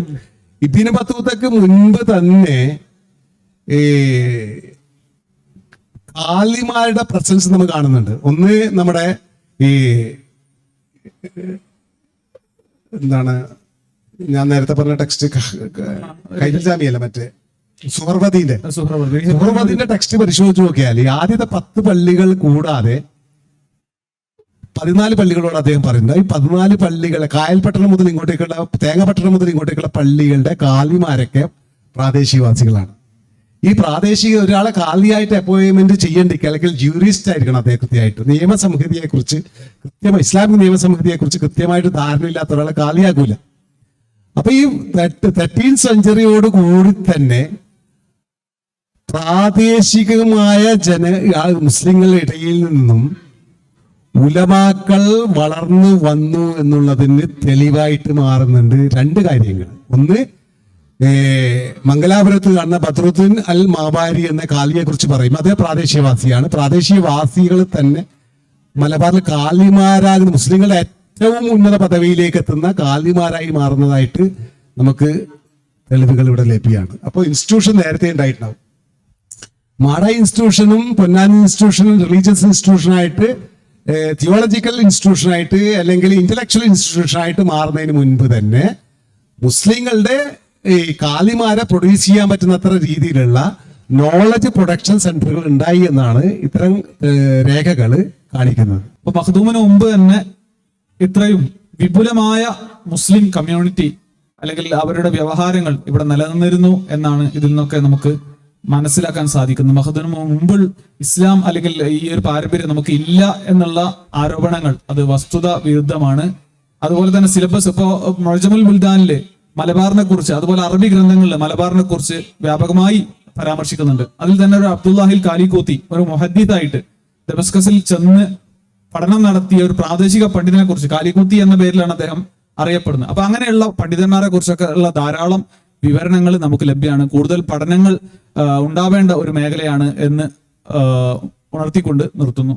ഇബ്നു ബത്തൂത്തക്ക് മുൻപ് തന്നെ ഈ കാലിമാരുടെ പ്രസൻസ് നമ്മൾ കാണുന്നുണ്ട്. ഒന്ന് നമ്മുടെ ഈ എന്താണ് ഞാൻ നേരത്തെ പറഞ്ഞ ടെക്സ്റ്റ് കൈതൽ ജാമിയല്ല, മറ്റേ സുഹർവദീന്റെ ടെക്സ്റ്റ് പരിശോധിച്ച് നോക്കിയാൽ ഈ ആദ്യത്തെ 10 പള്ളികൾ കൂടാതെ 14 പള്ളികളോട് അദ്ദേഹം പറയുന്നത്. ഈ 14 പള്ളികളെ കായൽപട്ടണം മുതൽ ഇങ്ങോട്ടേക്കുള്ള തേങ്ങപട്ടണം മുതൽ ഇങ്ങോട്ടേക്കുള്ള പള്ളികളുടെ കാലിമാരൊക്കെ പ്രാദേശികവാസികളാണ്. ഈ പ്രാദേശിക ഒരാളെ കാലിയായിട്ട് അപ്പോയിന്റ്മെന്റ് ചെയ്യേണ്ടിക്ക് അല്ലെങ്കിൽ ജൂറിസ്റ്റ് ആയിരിക്കണം അദ്ദേഹം കൃത്യമായിട്ട്. നിയമസംഹിതയെ കുറിച്ച് കൃത്യമായി ഇസ്ലാമിക് നിയമസംഹിതയെ കുറിച്ച് കൃത്യമായിട്ട് ധാരണയില്ലാത്ത ഒരാളെ കാലിയാകൂല. അപ്പൊ ഈ 13th സെഞ്ചുറിയോട് കൂടി തന്നെ പ്രാദേശികമായ മുസ്ലിങ്ങളുടെ ഇടയിൽ നിന്നും ഉലമാക്കൾ വളർന്നു വന്നു എന്നുള്ളതിന് തെളിവായിട്ട് മാറുന്നുണ്ട് 2 കാര്യങ്ങൾ. ഒന്ന്, മംഗലാപുരത്ത് കാണുന്ന ബദ്രുദ്ദീൻ അൽ മാബാരി എന്ന കാലിയെ കുറിച്ച് പറയും. അതേ പ്രാദേശികവാസിയാണ്. പ്രാദേശികവാസികൾ തന്നെ മലബാറിൽ കാലിമാരാകുന്ന മുസ്ലിങ്ങളുടെ ഏറ്റവും ഉന്നത പദവിയിലേക്ക് എത്തുന്ന കാലിമാരായി മാറുന്നതായിട്ട് നമുക്ക് തെളിവുകൾ ഇവിടെ ലഭ്യമാണ്. അപ്പോൾ ഇൻസ്റ്റിറ്റ്യൂഷൻ നേരത്തെ ഉണ്ടായിട്ടുണ്ടാവും. മാടായി ഇൻസ്റ്റിറ്റ്യൂഷനും പൊന്നാനി ഇൻസ്റ്റിറ്റ്യൂഷനും റിലീജിയസ് ഇൻസ്റ്റിറ്റ്യൂഷനായിട്ട്, തിയോളജിക്കൽ ഇൻസ്റ്റിറ്റ്യൂഷനായിട്ട് അല്ലെങ്കിൽ ഇന്റലക്ച്വൽ ഇൻസ്റ്റിറ്റ്യൂഷനായിട്ട് മാറുന്നതിന് മുൻപ് തന്നെ മുസ്ലിങ്ങളുടെ ഈ കാലിമാരെ പ്രൊഡ്യൂസ് ചെയ്യാൻ പറ്റുന്നത്ര രീതിയിലുള്ള നോളജ് പ്രൊഡക്ഷൻ സെന്ററുകൾ ഉണ്ടായി എന്നാണ് ഇത്തരം രേഖകൾ കാണിക്കുന്നത്. അപ്പൊ മഖ്ദൂമിന് മുമ്പ് തന്നെ ഇത്രയും വിപുലമായ മുസ്ലിം കമ്മ്യൂണിറ്റി അല്ലെങ്കിൽ അവരുടെ വ്യവഹാരങ്ങൾ ഇവിടെ നിലനിന്നിരുന്നു എന്നാണ് ഇതിൽ നിന്നൊക്കെ നമുക്ക് മനസ്സിലാക്കാൻ സാധിക്കുന്നത്. മഖ്ദൂമിന് മുമ്പ് ഇസ്ലാം അല്ലെങ്കിൽ ഈ ഒരു പാരമ്പര്യം നമുക്ക് ഇല്ല എന്നുള്ള ആരോപണങ്ങൾ അത് വസ്തുത വിരുദ്ധമാണ്. അതുപോലെ തന്നെ സിലബസ് ഇപ്പോ മുഅ്ജമുൽ ബുൽദാനില് മലബാറിനെ കുറിച്ച്, അതുപോലെ അറബി ഗ്രന്ഥങ്ങളിൽ മലബാറിനെ കുറിച്ച് വ്യാപകമായി പരാമർശിക്കുന്നുണ്ട്. അതിൽ തന്നെ ഒരു അബ്ദുല്ലാഹിൽ കാലിക്കോത്തി ഒരു മുഹദ്ദീത്തായിട്ട് ദമസ്കസിൽ ചെന്ന് പഠനം നടത്തിയ ഒരു പ്രാദേശിക പണ്ഡിതനെ കുറിച്ച്, കാലിക്കോത്തി എന്ന പേരിലാണ് അദ്ദേഹം അറിയപ്പെടുന്നത്. അപ്പൊ അങ്ങനെയുള്ള പണ്ഡിതന്മാരെ കുറിച്ചൊക്കെ ഉള്ള ധാരാളം വിവരണങ്ങൾ നമുക്ക് ലഭ്യമാണ്. കൂടുതൽ പഠനങ്ങൾ ഉണ്ടാവേണ്ട ഒരു മേഖലയാണ് എന്ന് ഉണർത്തിക്കൊണ്ട് നിർത്തുന്നു.